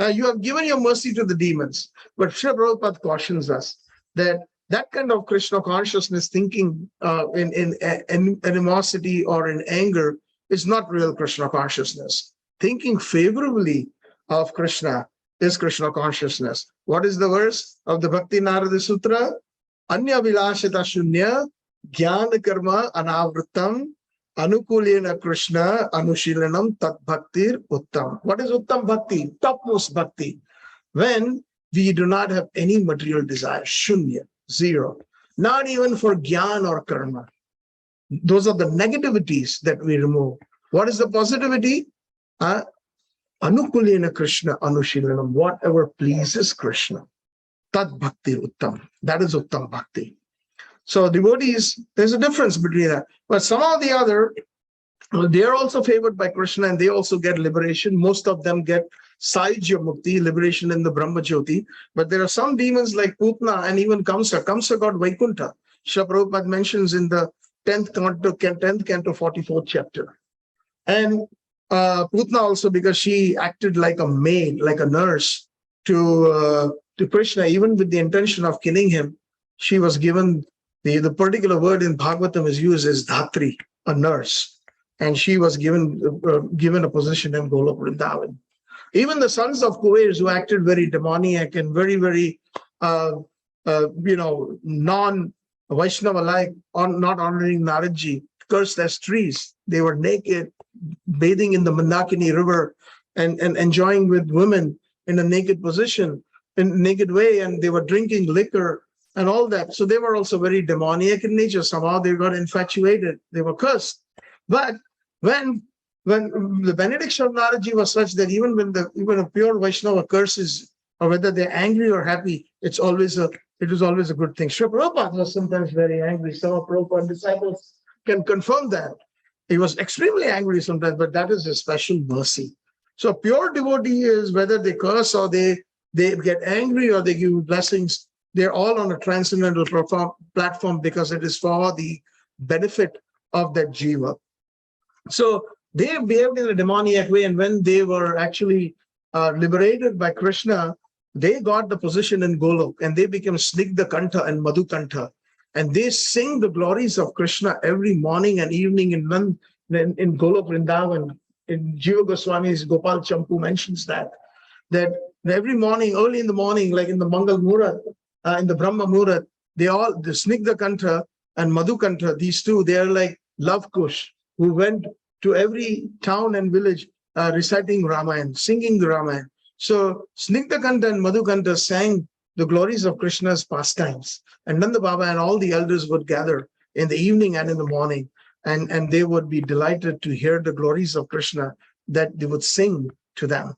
You have given your mercy to the demons. But Srila Prabhupada cautions us that kind of Krishna consciousness, thinking in animosity or in anger, is not real Krishna consciousness. Thinking favorably of Krishna is Krishna consciousness. What is the verse of the Bhakti Narada Sutra? Anya vilashita shunya jnana karma anavritam anukulena Krishna anushilanam tat bhaktir uttam. What is uttam bhakti? Topmost bhakti. When we do not have any material desire, shunya, zero. Not even for jnana or karma. Those are the negativities that we remove. What is the positivity? Anukulena Krishna Anushilanam, whatever pleases Krishna. Tad Bhakti Uttam. That is Uttam Bhakti. So devotees, there's a difference between that. But somehow the other, they are also favored by Krishna and they also get liberation. Most of them get Saijya Mukti, liberation in the Brahma Jyoti. But there are some demons like Putna and even Kamsa. Kamsa got Vaikuntha. Srila Prabhupada mentions in the 10th canto, 44th chapter. And Putna also, because she acted like a maid, like a nurse to Krishna, even with the intention of killing him, she was given the particular word in Bhagavatam is used as Dhatri, a nurse. And she was given a position in Golok Vrindavan. Even the sons of Kuwairs who acted very demoniac and very, very, non-Vaishnava-like, not honoring Naradji, cursed as trees. They were naked, bathing in the Mandakini river and enjoying with women in a naked position, in a naked way, and they were drinking liquor and all that. So they were also very demoniac in nature. Somehow they got infatuated. They were cursed. But when the benediction of Naradji was such that even a pure Vaishnava curses, or whether they're angry or happy, it was always a good thing. Srila Prabhupada was sometimes very angry. Some of Prabhupada's disciples can confirm that. He was extremely angry sometimes, but that is a special mercy. So pure devotee is, whether they curse or they get angry or they give blessings, they're all on a transcendental platform because it is for the benefit of that jiva. So they behaved in a demoniac way, and when they were actually liberated by Krishna, they got the position in Golok, and they became Snigdha Kantha and Madhu Kantha. And they sing the glories of Krishna every morning and evening in Golok Vrindavan. In Jiva Goswami's Gopal Champu mentions that every morning, early in the morning, like in the Mangal Murat, in the Brahma Murat, the Snigdha Kantha and Madhu Kantha, these two, they are like Love Kush, who went to every town and village reciting Ramayana, singing the Ramayana. So Snigdha Kantha and Madhu Kantha sang the glories of Krishna's pastimes. And Nanda Baba and all the elders would gather in the evening and in the morning, and they would be delighted to hear the glories of Krishna that they would sing to them.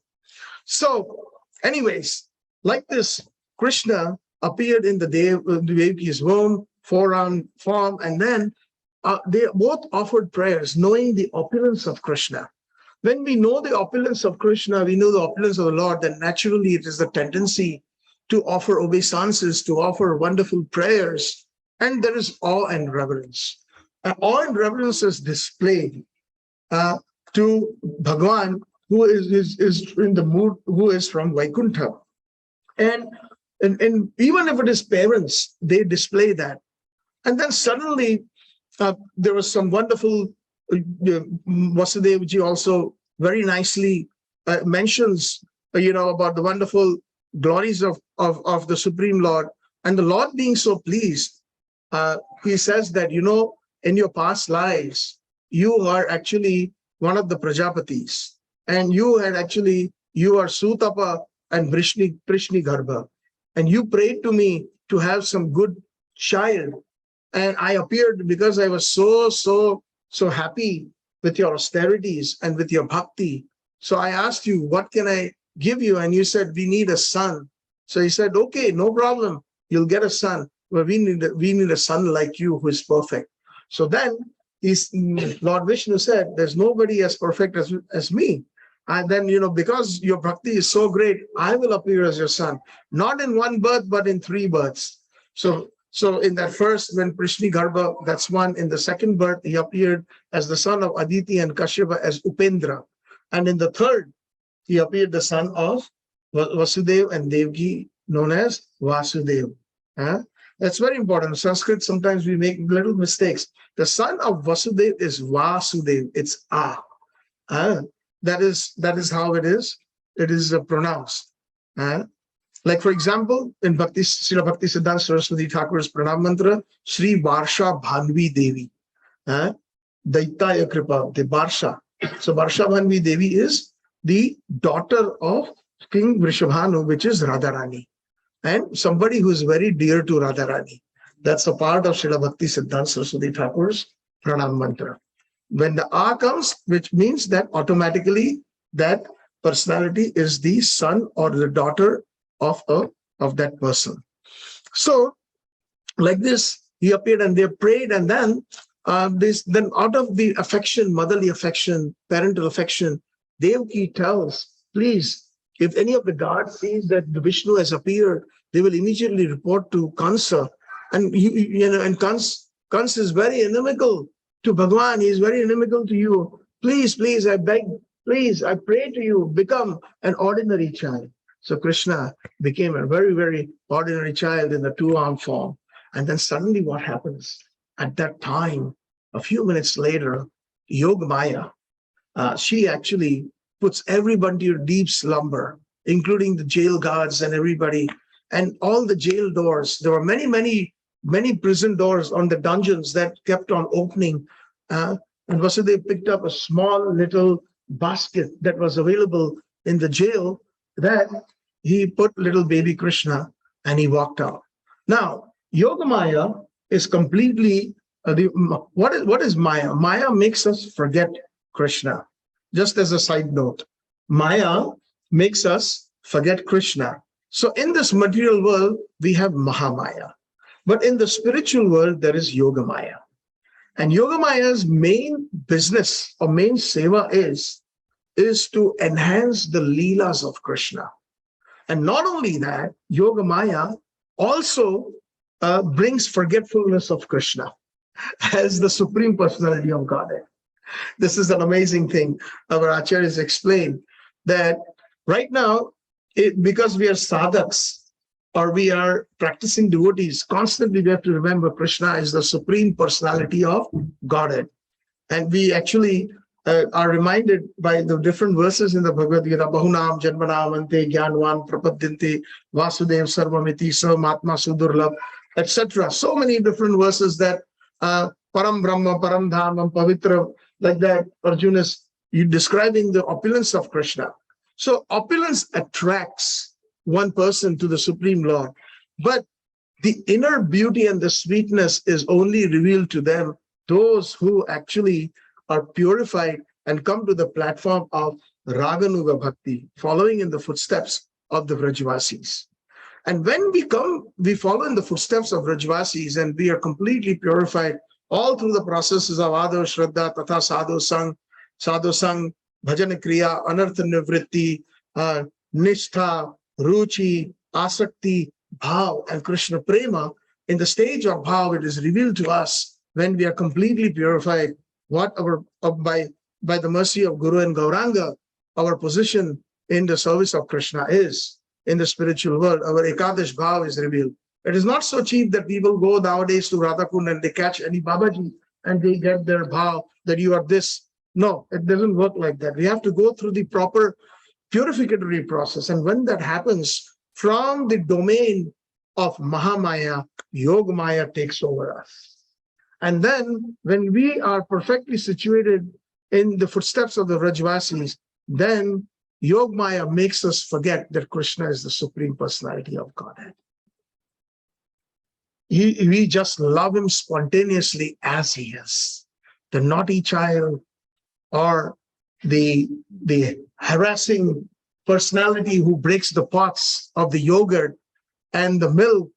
So anyways, like this, Krishna appeared in the Devaki's womb, four-round form, and then they both offered prayers, knowing the opulence of Krishna. When we know the opulence of Krishna, we know the opulence of the Lord, then naturally it is the tendency to offer obeisances, to offer wonderful prayers, and there is awe and reverence. Awe and reverence is displayed to Bhagavan, who is in the mood, who is from Vaikuntha. And even if it is parents, they display that. And then suddenly there was some wonderful, Vasudevji also very nicely mentions, about the wonderful glories of the Supreme Lord. And the Lord being so pleased, he says that, in your past lives, you are actually one of the Prajapatis. And you are Sutapa and Prishni Garbha. And you prayed to me to have some good child. And I appeared because I was so happy with your austerities and with your bhakti. So I asked you, what can I give you? And you said, we need a son. So he said, okay, no problem. You'll get a son. But we need a son like you who is perfect. So then Lord Vishnu said, there's nobody as perfect as me. And then, because your bhakti is so great, I will appear as your son, not in one birth, but in 3 births. So in that first, when Prishni Garbha, that's one. In the second birth, he appeared as the son of Aditi and Kashyapa as Upendra. And in the third, he appeared the son of Vasudev and Devaki, known as Vasudev. That's very important. In Sanskrit, sometimes we make little mistakes. The son of Vasudev is Vasudev. It's A. That is how it is. It is pronounced. Like, for example, in Srila Bhakti Siddhanta Saraswati Thakur's Pranam Mantra, Sri Varsha Bhanvi Devi. Daitaya Kripa, the Varsha. So Varsha Bhanvi Devi is the daughter of King Vrishabhanu, which is Radharani. And somebody who is very dear to Radharani. That's a part of Srila Bhakti Siddhanta Saraswati Thakur's pranam mantra. When the A comes, which means that automatically that personality is the son or the daughter of that person. So like this, he appeared and they prayed, and then then out of the affection, motherly affection, parental affection, Devaki tells, please, if any of the gods sees that the Vishnu has appeared, they will immediately report to Kansa. And and Kans is very inimical to Bhagwan. He is very inimical to you. Please, please, I beg, please, I pray to you, become an ordinary child. So Krishna became a very, very ordinary child in the two-armed form. And then suddenly what happens? At that time, a few minutes later, Yogamaya, she actually puts everybody to deep slumber, including the jail guards and everybody, and all the jail doors. There were many, many, many prison doors on the dungeons that kept on opening. And Vasudeva picked up a small little basket that was available in the jail, that he put little baby Krishna and he walked out. Now, Yogamaya is completely, what is Maya? Maya makes us forget Krishna. Just as a side note, Maya makes us forget Krishna. So in this material world, we have Mahamaya. But in the spiritual world, there is Yogamaya. And Yogamaya's main business or main seva is to enhance the leelas of Krishna. And not only that, Yogamaya also brings forgetfulness of Krishna as the Supreme Personality of Godhead. This is an amazing thing. Our acharyas explained that right now, because we are sadhaks, or we are practicing devotees, constantly we have to remember Krishna is the Supreme Personality of Godhead. And we actually are reminded by the different verses in the Bhagavad Gita, Bahunam Janmanamante Gyanvan Prapadyante Vasudev Sarvamiti Samatma Sudurlabh, etc. So many different verses that Param Brahma, Param Dhamam, Pavitra, like that, Arjuna is describing the opulence of Krishna. So opulence attracts one person to the Supreme Lord, but the inner beauty and the sweetness is only revealed to them, those who actually are purified and come to the platform of Raganuga Bhakti, following in the footsteps of the Vrajvasis. And when we follow in the footsteps of Vrajvasis and we are completely purified all through the processes of Ado, Shraddha, Tatha, Sadhu Sang, Bhajana Kriya, Anartha Nivritti, Nishtha, Ruchi, Asakti, Bhav, and Krishna Prema, in the stage of Bhav, it is revealed to us when we are completely purified what by the mercy of Guru and Gauranga, our position in the service of Krishna is in the spiritual world. Our Ekadash Bhav is revealed. It is not so cheap that people go nowadays to Radhakund and they catch any Babaji and they get their bhav that you are this. No, it doesn't work like that. We have to go through the proper purificatory process. And when that happens, from the domain of Mahamaya, Yogamaya takes over us. And then when we are perfectly situated in the footsteps of the Vrajvasis, then Yogamaya makes us forget that Krishna is the Supreme Personality of Godhead. We just love him spontaneously as he is. The naughty child or the harassing personality who breaks the pots of the yogurt and the milk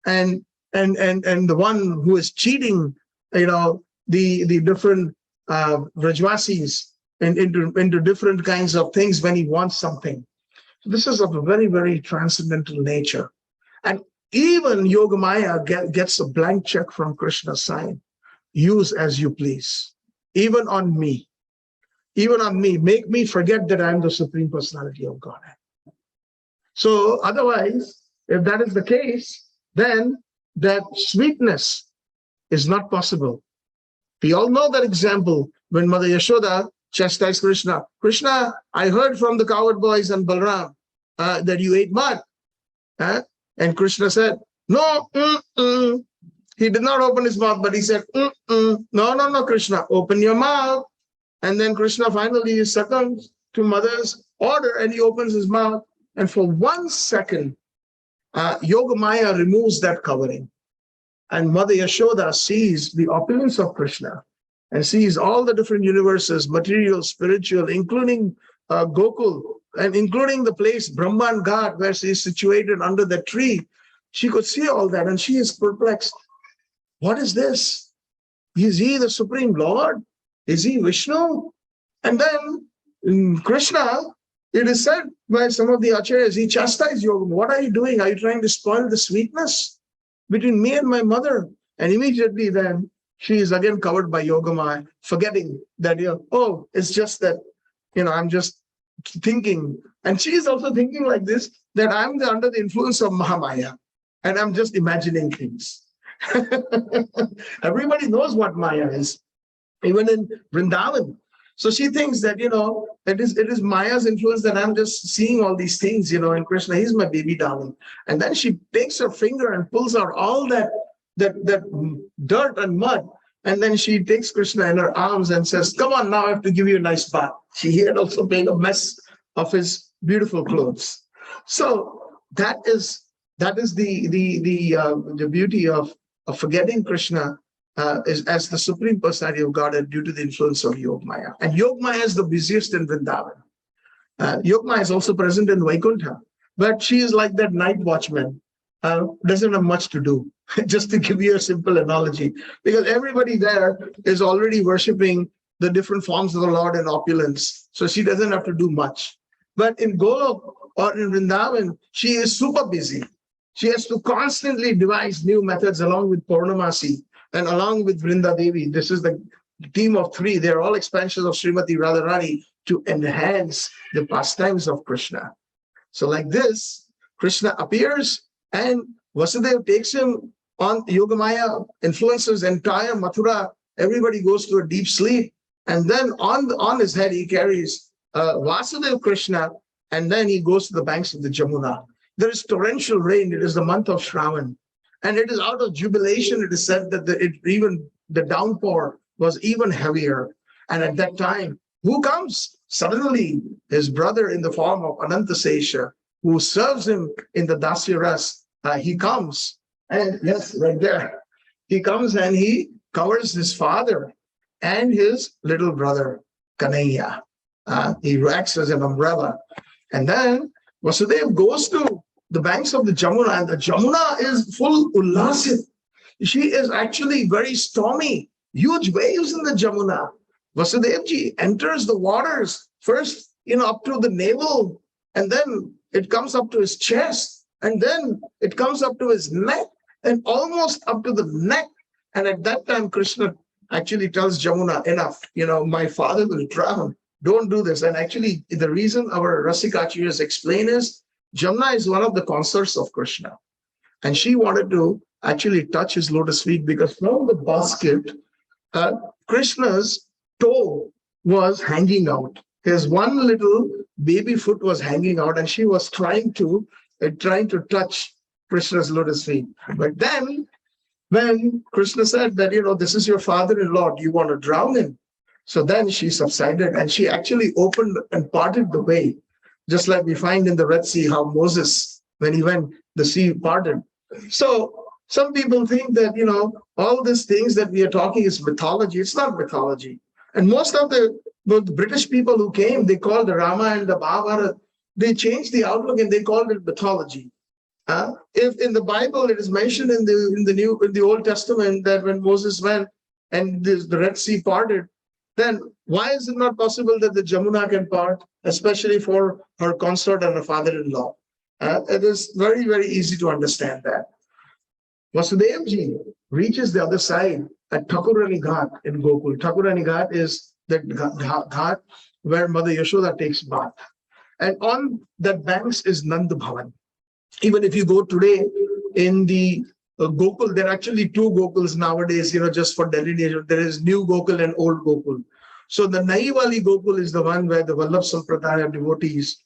and the one who is cheating, the different Vrajvasis into different kinds of things when he wants something. So this is of a very, very transcendental nature. And even Yogamaya gets a blank check from Krishna's side. Use as you please. Even on me. Make me forget that I am the Supreme Personality of Godhead. So otherwise, if that is the case, then that sweetness is not possible. We all know that example when Mother Yashoda chastised Krishna. Krishna, I heard from the coward boys and Balram that you ate mud. And Krishna said, no, He did not open his mouth, but he said, no, Krishna, open your mouth. And then Krishna finally succumbs to Mother's order and he opens his mouth. And for 1 second, Yogamaya removes that covering. And Mother Yashoda sees the opulence of Krishna. and sees all the different universes, material, spiritual, including Gokul, and including the place Brahman Ghat, where she is situated under the tree. She could see all that, and she is perplexed. What is this? Is he the Supreme Lord? Is he Vishnu? And then Krishna, it is said by some of the acharyas, he chastised Yogam. What are you doing? Are you trying to spoil the sweetness between me and my mother? And immediately then she is again covered by Yogamaya, forgetting that, oh, it's just that, I'm just thinking. And she is also thinking like this, that I'm under the influence of Mahamaya, and I'm just imagining things. Everybody knows what Maya is, even in Vrindaban. So she thinks that, it is Maya's influence that I'm just seeing all these things, and Krishna, he's my baby darling. And then she takes her finger and pulls out all that dirt and mud. And then she takes Krishna in her arms and says, come on, now I have to give you a nice bath. She had also made a mess of his beautiful clothes. So that is the beauty of forgetting Krishna is as the Supreme Personality of Godhead due to the influence of Yogamaya. And Yogamaya is the busiest in Vrindavan. Yogamaya is also present in Vaikuntha, but she is like that night watchman, doesn't have much to do, just to give you a simple analogy, because everybody there is already worshipping the different forms of the Lord in opulence, so she doesn't have to do much. But in Golok or in Vrindavan, she is super busy. She has to constantly devise new methods along with Purnamasi and along with Vrinda Devi. This is the team of three. They're all expansions of Srimati Radharani to enhance the pastimes of Krishna. So like this, Krishna appears and Vasudeva takes him on. Yogamaya influences entire Mathura. Everybody goes to a deep sleep. And then on his head, he carries Vasudeva Krishna, and then he goes to the banks of the Jamuna. There is torrential rain. It is the month of Shravan. And it is out of jubilation, it is said that the downpour was even heavier. And at that time, who comes? Suddenly, his brother in the form of Anantasesha, who serves him in the Dasya Ras, he comes. And yes, right there. He comes and he covers his father and his little brother, Kanaiya. He acts as an umbrella. And then Vasudeva goes to the banks of the Jamuna, and the Jamuna is full ullasit. She is actually very stormy, huge waves in the Jamuna. Vasudevji enters the waters first, up to the navel, and then it comes up to his chest, and then it comes up to his neck, and almost up to the neck. And at that time, Krishna actually tells Jamuna, enough, my father will drown. Don't do this. And actually, the reason our Rasikacharyas explain is, Jamuna is one of the consorts of Krishna. And she wanted to actually touch his lotus feet, because from the basket, Krishna's toe was hanging out. His one little baby foot was hanging out, and she was trying to touch Krishna's lotus feet. But then, when Krishna said that, this is your father-in-law, do you want to drown him? So then she subsided, and she actually opened and parted the way. Just like we find in the Red Sea, how Moses, when he went, the sea parted. So some people think that, all these things that we are talking is mythology. It's not mythology. And most of the British people who came, they called the Rama and the Bhagavata, they changed the outlook and they called it mythology. If in the Bible it is mentioned in the Old Testament that when Moses went and the Red Sea parted, then why is it not possible that the Jamuna can part, especially for her consort and her father-in-law? It is very, very easy to understand that. Vasudevji reaches the other side at Thakurani Ghat in Gokul. Thakurani Ghat is the ghat where Mother Yashoda takes bath. And on that banks is Nand Bhavan. Even if you go today in the Gokul, there are actually two Gokuls nowadays, just for delineation. There is new Gokul and old Gokul. So the Naivali Gokul is the one where the Vallabh Sampradaya devotees,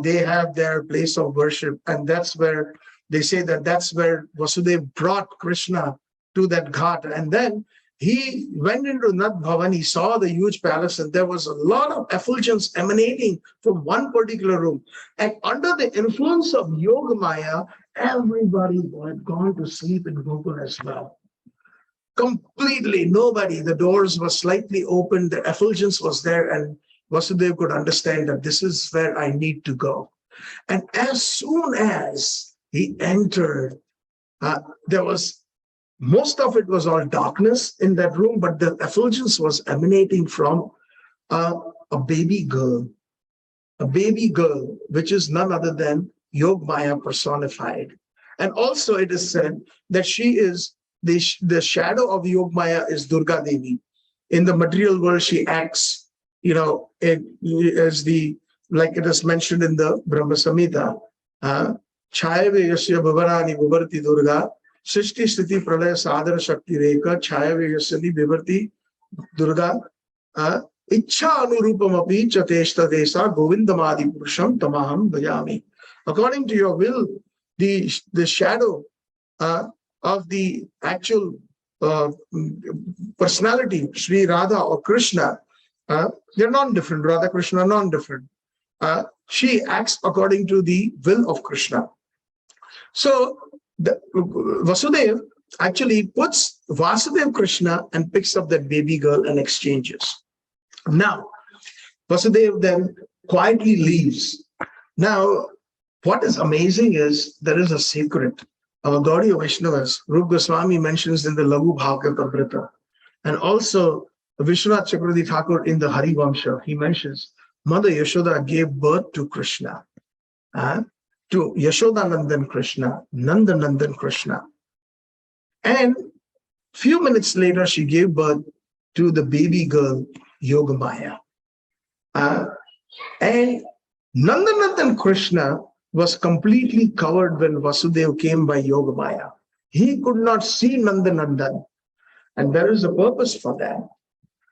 they have their place of worship. And that's where they say that's where Vasudeva brought Krishna to that ghat. And then he went into Nand Bhavan, he saw the huge palace, and there was a lot of effulgence emanating from one particular room. And under the influence of Yogamaya, everybody had gone to sleep in Gokul as well. completely nobody. The doors were slightly open. The effulgence was there, and Vasudeva could understand that this is where I need to go. And as soon as he entered, there was, most of it was all darkness in that room, but the effulgence was emanating from a baby girl, which is none other than Yogmaya personified. And also it is said that she is, the shadow of Yogmaya is Durga Devi. In the material world, she acts, as like it is mentioned in the Brahma Samhita, Chayave Yasya Bhavarani Vivarti Durga, Srishti Sthiti Pralaya Sadhara Shakti Reka, Chayave Yasyani Vivarti Durga, Ichha Anurupam Api Chateshta Desa Govindamadi Purusham Tamaham Bhajami. According to your will, the shadow of the actual personality, Sri Radha or Krishna, they're non-different. Radha, Krishna are non-different. She acts according to the will of Krishna. So Vasudeva actually puts Vasudeva Krishna and picks up that baby girl and exchanges. Now, Vasudeva then quietly leaves. Now, what is amazing is there is a secret. Our Gaudiya Vaishnavas, Rupa Goswami mentions in the Lagu Bhagavatam, and also Vishwanath Chakravarti Thakur in the Hari Vamsha, he mentions Mother Yashoda gave birth to Krishna, to Yashodanandan Krishna, Nandanandan Krishna. And few minutes later, she gave birth to the baby girl, Yogamaya. And Nandanandan Krishna was completely covered when Vasudeva came by Yogamaya. He could not see Nandanandan. And there is a purpose for that.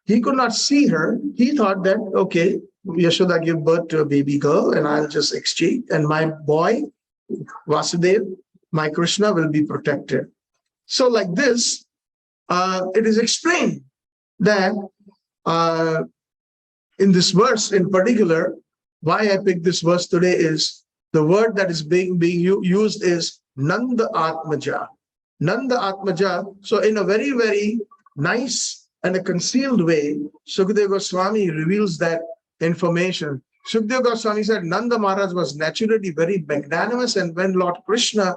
He could not see her. He thought that, okay, Yashoda gave birth to a baby girl and I'll just exchange. And my boy, Vasudeva, my Krishna will be protected. So like this, it is explained that in this verse in particular, why I picked this verse today is the word that is being used is Nanda Atmaja. Nanda Atmaja. So in a very, very nice and a concealed way, Sukadeva Goswami reveals that information. Sukadeva Goswami said Nanda Maharaj was naturally very magnanimous, and when Lord Krishna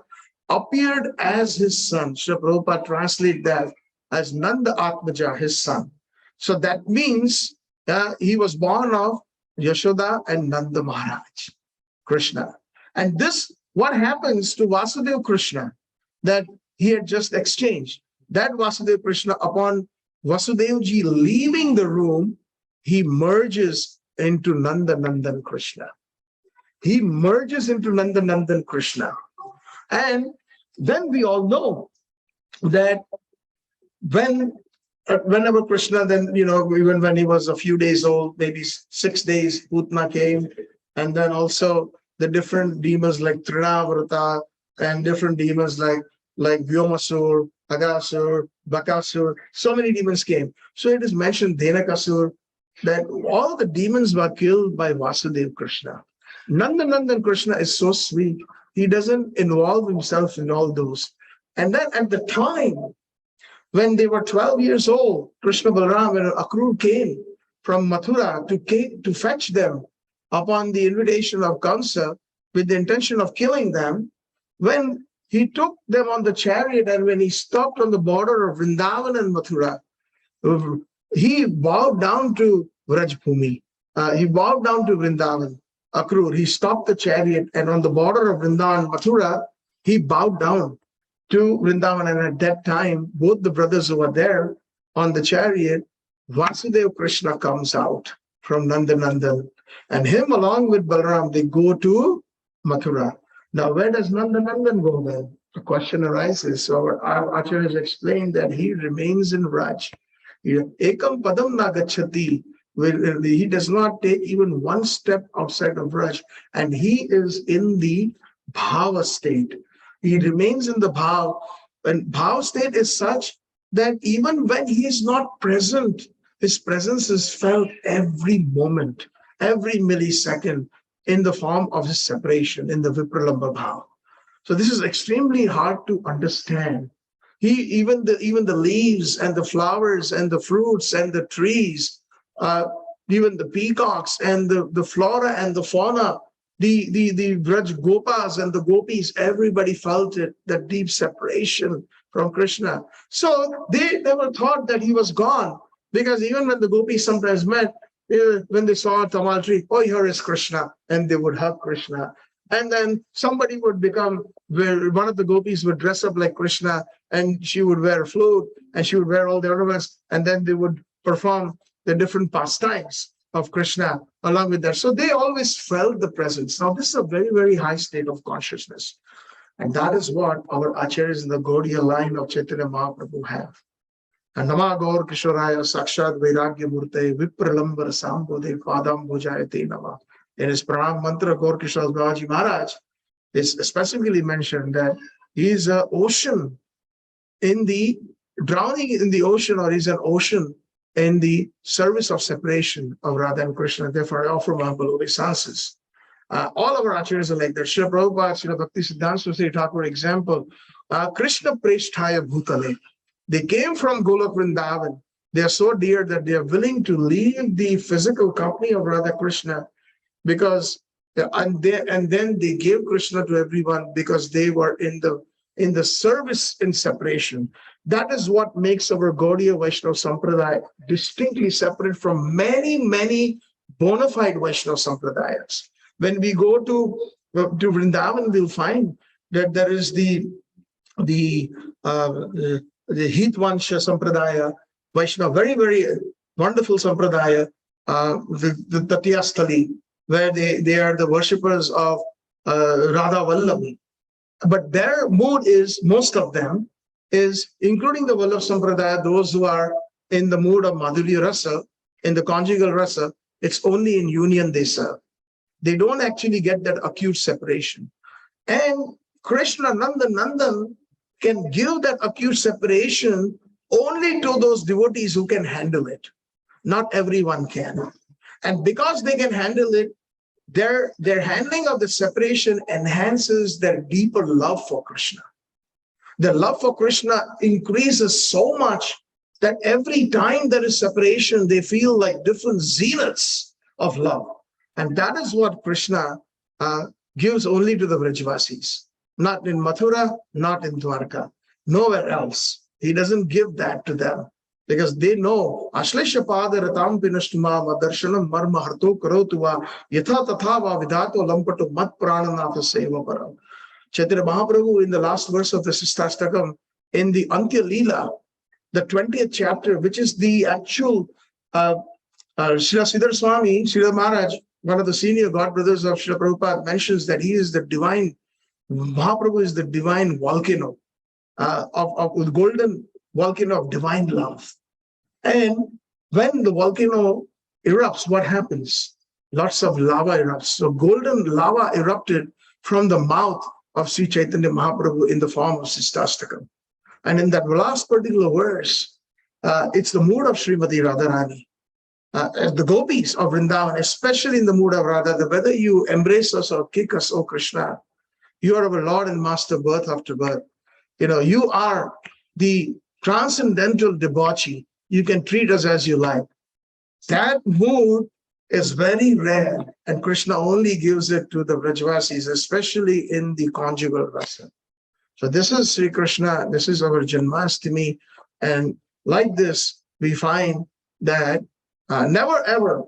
appeared as his son, Srila Prabhupada translate that as Nanda Atmaja, his son. So that means he was born of Yashoda and Nanda Maharaj, Krishna. And this, what happens to Vasudeva Krishna that he had just exchanged, that Vasudeva Krishna, upon Vasudevji leaving the room, he merges into Nandanandan Krishna. He merges into Nandanandan Krishna. And then we all know that whenever Krishna, then, even when he was a few days old, maybe 6 days, Putna came, and then also the different demons like Trinavrata and different demons like Vyomasur, Agasur, Bakasur, so many demons came. So it is mentioned, Dhenakasur, that all the demons were killed by Vasudeva Krishna. Nandanandan Krishna is so sweet. He doesn't involve himself in all those. And then at the time, when they were 12 years old, Krishna Balaram and Akrur came from Mathura to fetch them upon the invitation of Kamsa with the intention of killing them. When he took them on the chariot and when he stopped on the border of Vrindaban and Mathura, he bowed down to Vrajbhumi. He bowed down to Vrindavan, Akrur. He stopped the chariot, and on the border of Vrindavan and Mathura, he bowed down to Vrindavan. And at that time, both the brothers who were there on the chariot, Vasudeva Krishna comes out from Nandanandan, and him along with Balaram, they go to Mathura. Now, where does Nandanandan go then? The question arises. So our Acharya has explained that he remains in Vraj. Ekam padam na gacchati. He does not take even one step outside of Vraj, and he is in the bhava state. He remains in the bhav, and bhav state is such that even when he is not present, his presence is felt every moment, every millisecond, in the form of his separation, in the Vipralambha bhav. So this is extremely hard to understand. Even the leaves and the flowers and the fruits and the trees, even the peacocks and the flora and the fauna, the Braj Gopas and the gopis, everybody felt it, that deep separation from Krishna. So they never thought that he was gone, because even when the gopis sometimes met, when they saw a tamal tree, oh, here is Krishna, and they would hug Krishna. And then somebody would become, where one of the gopis would dress up like Krishna, and she would wear a flute, and she would wear all the ornaments, and then they would perform the different pastimes of Krishna along with that. So they always felt the presence. Now, this is a very, very high state of consciousness. And that is what our acharyas in the Gaudiya line of Chaitanya Mahaprabhu have. And Nama Gaur Kishoraya Sakshat Vairagya Murte Vipralambar Sambode Padam Bhujayate Nama. In his Pranam Mantra, Gaur Kishore Babaji Maharaj is specifically mentioned that he is an ocean drowning in the ocean, or he's an ocean in the service of separation of Radha and Krishna. Therefore, I offer my humble obeisances. All of our acharyas are like that. Srila Prabhupada, Srila Bhakti Siddhanta Saraswati Thakur example, Krishna Presthaya Bhutale. They came from Golok Vrindavan. They are so dear that they are willing to leave the physical company of Radha Krishna, because and then they gave Krishna to everyone, because they were in the service in separation. That is what makes our Gaudiya Vaishnava Sampradaya distinctly separate from many, many bona fide Vaishnava Sampradayas. When we go to Vrindavan, we'll find that there is the Hitvansha Sampradaya, Vaishnava, very, very wonderful Sampradaya, the Tatyastali, where they are the worshippers of Radha Vallabhi. But their mood is, most of them, is, including the Vallabh Sampradaya, those who are in the mood of Madhurya Rasa, in the conjugal Rasa, it's only in union they serve. They don't actually get that acute separation. And Krishna Nandan can give that acute separation only to those devotees who can handle it. Not everyone can. And because they can handle it, their handling of the separation enhances their deeper love for Krishna. Their love for Krishna increases so much that every time there is separation, they feel like different zeniths of love. And that is what Krishna gives only to the Vrajvasis. Not in Mathura, not in Dwarka, nowhere else. He doesn't give that to them, because they know Ashlesha Pada Ratam Pinashtuma Madarshanam Marma Harto Karotua Yatha Tathava Vidato Lampato Mat Prananatha Seva Param. Chaitanya Mahaprabhu, in the last verse of the Sistastakam, in the Antya Leela, the 20th chapter, which is the actual Srila Siddhar Swami, Srila Maharaj, one of the senior god brothers of Srila Prabhupada, mentions that he is the divine, Mahaprabhu is the divine volcano, of golden volcano of divine love. And when the volcano erupts, what happens? Lots of lava erupts. So golden lava erupted from the mouth of Sri Chaitanya Mahaprabhu in the form of Sistastakam. And in that last particular verse, it's the mood of Srimati Radharani. The gopis of Vrindavan, especially in the mood of Radha, that whether you embrace us or kick us, O Krishna, you are our Lord and Master birth after birth. You are the transcendental debauchee. You can treat us as you like. That mood is very rare, and Krishna only gives it to the Vrajvasis, especially in the conjugal rasa. So this is Sri Krishna, this is our Janmashtami, and like this, we find that never ever,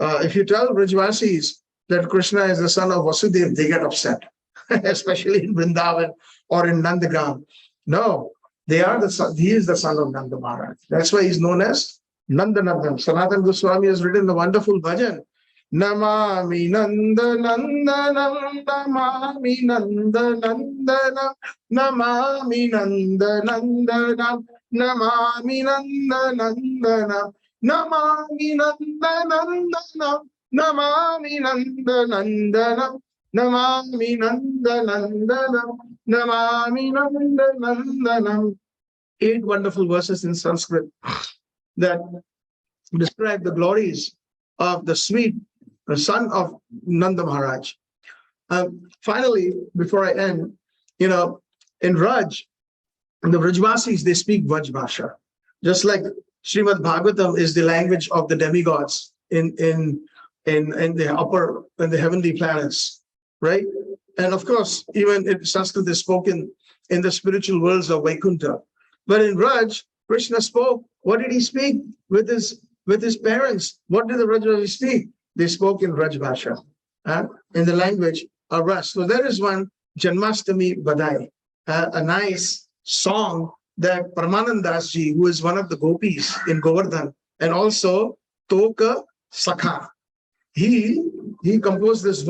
if you tell Vrajvasis that Krishna is the son of Vasudeva, they get upset, especially in Vrindavan or in Nandagam. No, they are the son, he is the son of Nanda Maharaj. That's why he's known as Nandanandan. Sanatana Goswami has written the wonderful bhajan. Namami Nanda Nandanam, Namami Nanda Nandanam, Namami Nanda Nandanam, Namami Nanda Nandanam, Namami Nanda Nandanam, Namami Nanda Nandanam, Namami Nanda Nandanam, Namami Nanda Nandanam. 8 wonderful verses in Sanskrit that describe the glories of the sweet son of Nanda Maharaj. Finally, before I end, in Raj, the Vrajvasis, they speak Vaj Bhasha. Just like Srimad Bhagavatam is the language of the demigods in the heavenly planets, right? And of course, even if Sanskrit is spoken in the spiritual worlds of Vaikuntha. But in Vraj, Krishna spoke. What did he speak with his parents? What did the Vrajvasis speak? They spoke in Vraj Bhasha, in the language of Vraj. So there is one Janmashtami Badai, a nice song that Paramanand Das ji, who is one of the gopis in Govardhan, and also Toka Sakha, he composed this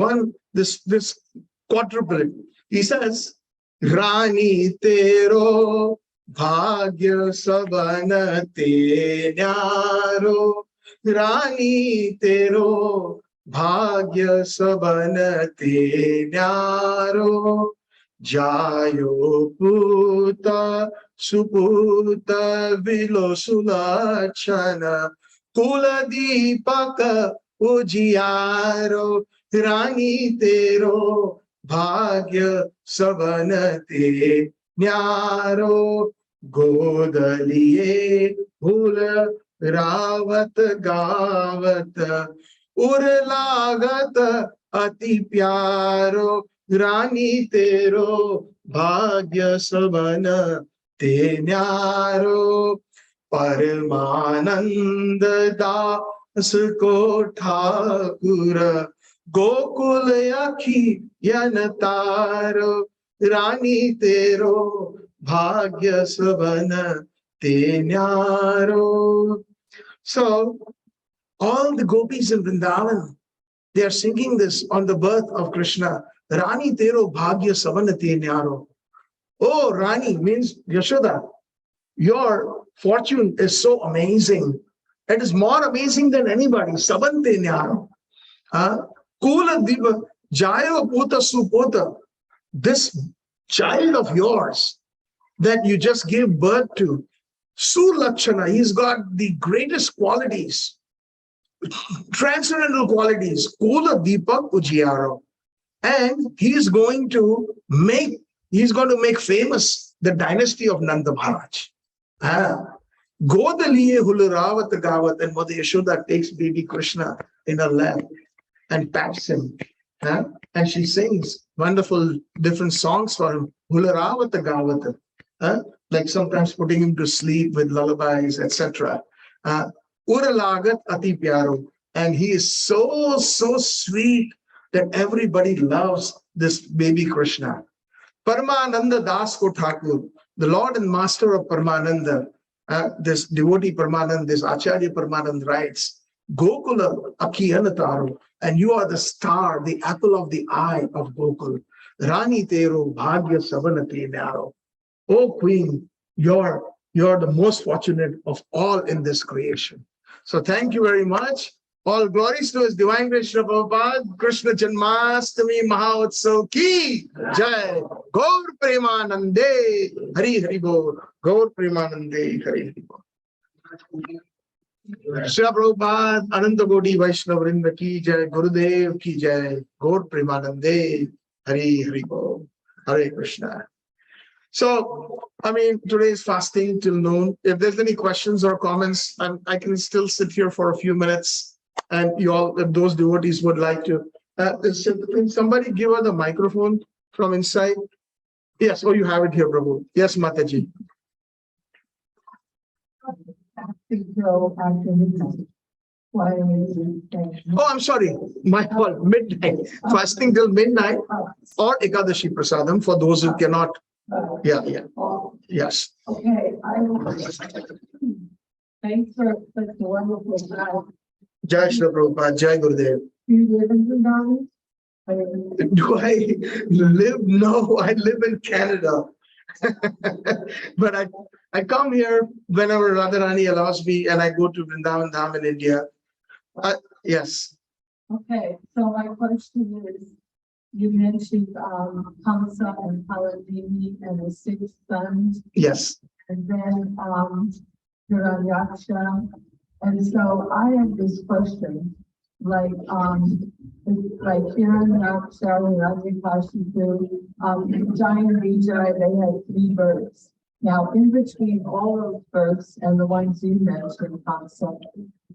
quadruplet. He says, Rani tero bhagya sabana te nyaro, Rani tero bhagya sabana te nyaro, Jayo puta suputa vilosulachana, Kula dipaka ujiaro, Rani tero bhagya savanate nyaro, Godaliye hula ravat gavat, urlagat ati pyaro, Rani tero bhagya savana te nyaro, Paramananda Das ko Thakura, Gokul akhi yanataro, Rani tero bhagya savana te nyaro. So all the gopis in Vrindavan, they are singing this on the birth of Krishna. Rani tero bhagya savana te nyaro. Oh, Rani means Yashoda. Your fortune is so amazing. It is more amazing than anybody. Savante nyaro. Kula diva jayo puta supota. This child of yours that you just gave birth to, Sulakshana, he's got the greatest qualities, transcendental qualities. Kula Deepak Ujiyaro. And he's going to make famous the dynasty of Nanda Maharaj. Godaliye Huluravat Gavat, and Mother Yashoda takes baby Krishna in her lap and pats him. And she sings wonderful different songs for him. Huluravat Gavat. Like sometimes putting him to sleep with lullabies, etc. Uralagat Ati Pyaro. And he is so sweet that everybody loves this baby Krishna. Paramananda Das ko Thakur, the Lord and Master of Paramananda, this devotee Paramananda, this Acharya Paramananda writes, Gokula Akiyanataru, and you are the star, the apple of the eye of Gokul. Rani Tero Bhagya Savanati Naro. Oh Queen, you're the most fortunate of all in this creation. So thank you very much. All glories to His Divine Grace Srila Prabhupada, Krishna Janmashtami Mahotsav ki Jai. Gaur Premanande, Hari Hari Bol. Gaur Premanande, Hari Hari Bol. Srila Prabhupada, Ananta Godi Vaishnava Vrinda ki Jai, Gurudev ki Jai. Gaur Premanande, Hari Hari Bol. Hare Krishna. So, I mean, today is fasting till noon. If there's any questions or comments, I can still sit here for a few minutes. And you all, if those devotees would like to, can somebody give her the microphone from inside? Yes, oh, you have it here, Prabhu. Yes, Mataji. Oh, I'm sorry. My fault. Midnight. Fasting till midnight or Ekadashi Prasadam for those who cannot. Yeah. Yes. Okay. Thanks for such a wonderful job. Jai Shri Prabhupada, Jai Gurudev. Do you live in Vrindavan? Do I live? No, I live in Canada. But I come here whenever Radharani allows me, and I go to Vrindavan Dham in India. Yes. Okay, so my question is, you mentioned Kamsa and Paladini and the 6 sons. Yes. And then Hiranyaksha. And so I have this question, like Hiranyaksha and Rajikashipu, Giant Vijay, they had 3 birds. Now, in between all those births and the ones you mentioned, concept,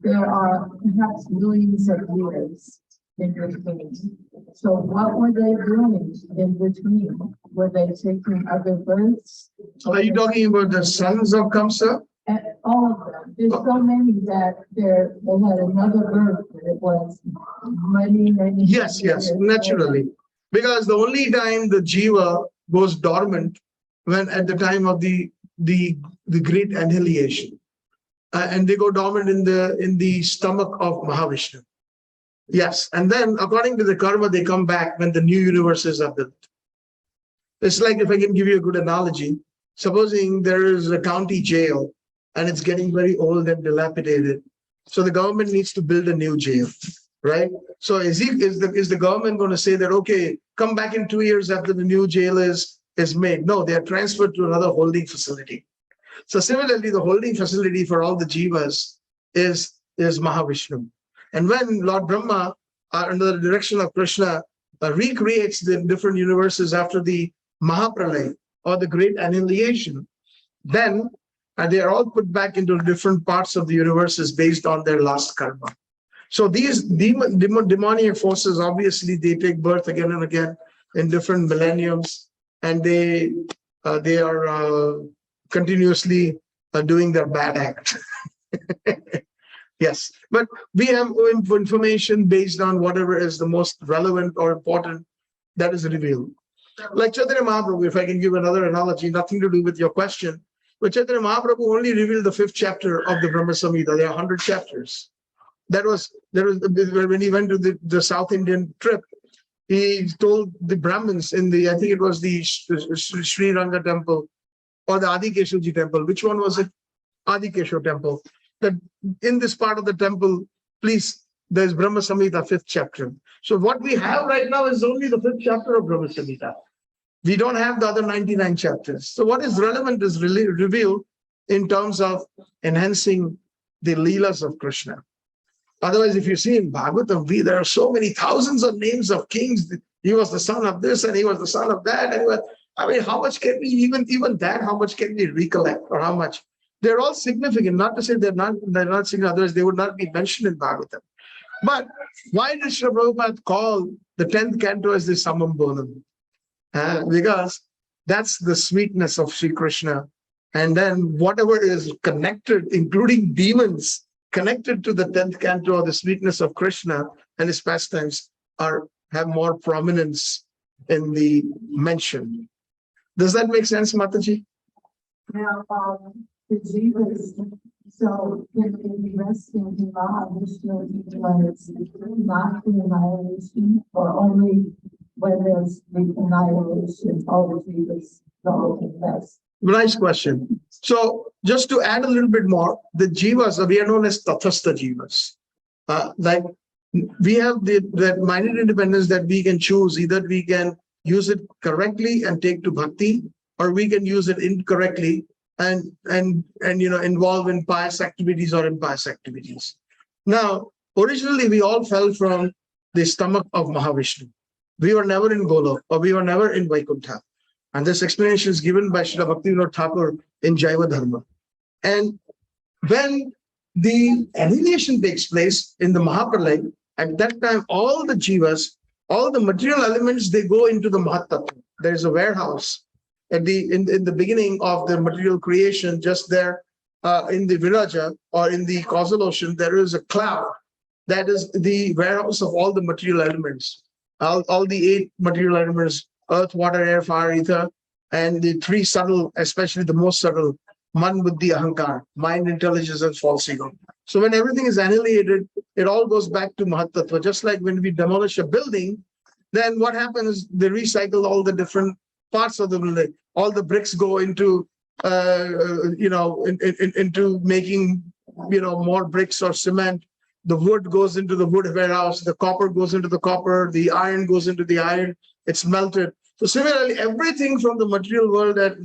there are perhaps millions of years in between. So what were they doing in between? Were they taking other births? Are you talking about the sons of Kamsa? And all of them. There's so many that they had another birth, and it was many. Yes, naturally. Because the only time the jiva goes dormant when at the time of the great annihilation, and they go dormant in the stomach of Mahavishnu. Yes, and then according to the karma, they come back when the new universes are built. It's like, if I can give you a good analogy, supposing there is a county jail and it's getting very old and dilapidated, so the government needs to build a new jail, right? So is the government going to say that, okay, come back in 2 years after the new jail is made? No, they are transferred to another holding facility. So similarly, the holding facility for all the jivas is Mahavishnu. And when Lord Brahma, under the direction of Krishna, recreates the different universes after the Mahapralaya or the great annihilation, then they are all put back into different parts of the universes based on their last karma. So these demonic forces, obviously, they take birth again and again in different millenniums, and they are continuously doing their bad act. Yes, but we have information based on whatever is the most relevant or important that is revealed. Like Chaitanya Mahaprabhu, if I can give another analogy, nothing to do with your question, but Chaitanya Mahaprabhu only revealed the 5th chapter of the Brahma Samhita. There are 100 chapters. There was when he went to the South Indian trip, he told the Brahmins in I think it was the Sri Ranga temple or the Adikeshavji temple. Which one was it? Adikeshav temple. That in this part of the temple, please, there's Brahma Samhita 5th chapter. So what we have right now is only the 5th chapter of Brahma Samhita. We don't have the other 99 chapters. So what is relevant is really revealed in terms of enhancing the Leelas of Krishna. Otherwise, if you see in Bhagavatam, there are so many thousands of names of kings. He was the son of this and he was the son of that. And how much can we even that? How much can we recollect, or how much? They're all significant. Not to say they're not significant. Otherwise, they would not be mentioned in Bhagavatam. But why did Srila Prabhupada call the 10th canto as the Samam Bonam? Because that's the sweetness of Sri Krishna. And then whatever is connected, including demons, connected to the 10th canto, or the sweetness of Krishna and his pastimes, have more prominence in the mention. Does that make sense, Mataji? Now, the jivas, so in the resting in Mahavishnu, it's not the annihilation, or only when there's the annihilation, all the jivas go to rest. Nice question. So just to add a little bit more, the jivas, we are known as tathastha jivas. Like we have that minor independence that we can choose. Either we can use it correctly and take to bhakti, or we can use it incorrectly and involve in pious activities or impious activities. Now, originally we all fell from the stomach of Mahavishnu. We were never in Golok, or we were never in Vaikuntha. And this explanation is given by Srila Bhaktivinoda Thakur in Jaiva Dharma. And when the annihilation takes place in the Mahapralaya, at that time, all the jivas, all the material elements, they go into the Mahatattva. There is a warehouse at in the beginning of the material creation, just there in the Viraja, or in the causal ocean, there is a cloud. That is the warehouse of all the material elements. All the 8 material elements: earth, water, air, fire, ether, and the 3 subtle, especially the most subtle, man, buddhi, ahankar, mind, intelligence, and false ego. So when everything is annihilated, it all goes back to Mahatattva. Just like when we demolish a building, then what happens? They recycle all the different parts of the building. All the bricks go into into making more bricks or cement. The wood goes into the wood warehouse. The copper goes into the copper. The iron goes into the iron. It's melted. So similarly, everything from the material world at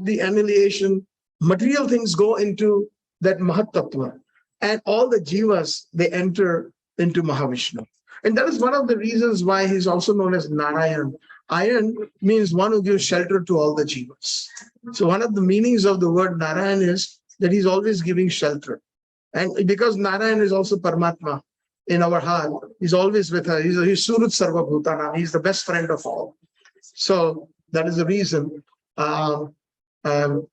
the annihilation, material things go into that Mahatattva. And all the jivas, they enter into Mahavishnu. And that is one of the reasons why he's also known as Narayan, Ayan means one who gives shelter to all the jivas. So one of the meanings of the word Narayan is that he's always giving shelter. And because Narayan is also Paramatma in our heart, he's always with us. He's Surut Sarva Bhutana. He's the best friend of all. So that is the reason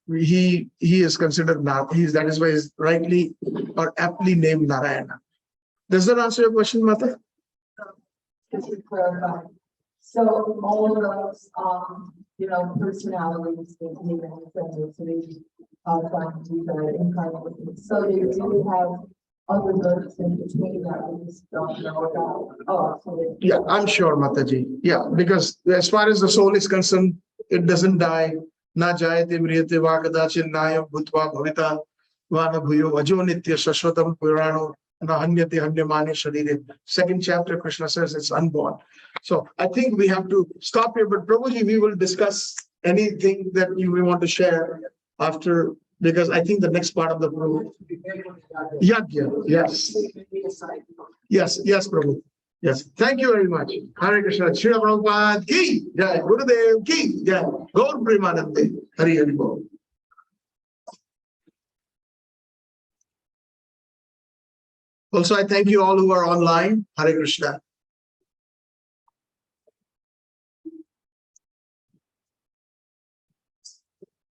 he is considered that is why he's rightly or aptly named Narayana. Does that answer your question, Mata? Just to clarify. So all of those, personalities that he mentioned, so the incarnate. So they do have other births in between that we just don't know about. Oh, so Yeah, I'm sure, Mataji. Yeah, because as far as the soul is concerned, it doesn't die. Na jayate mriyate vakadachin nayam bhutva bhavita vana bhuyo ajo nitya shashvatam purano na hanyate hanyamane sharire. Second chapter, Krishna says it's unborn. So I think we have to stop here. But Prabhuji, we will discuss anything that you may want to share after, because I think the next part of the program. Yagya, yes. Yes, Prabhu. Yes, thank you very much. Hare Krishna. Srila Prabhupada ki jai. Gurudev ki jai. Gaur Premanande. Hari Hari Bol. Also, I thank you all who are online. Hare Krishna.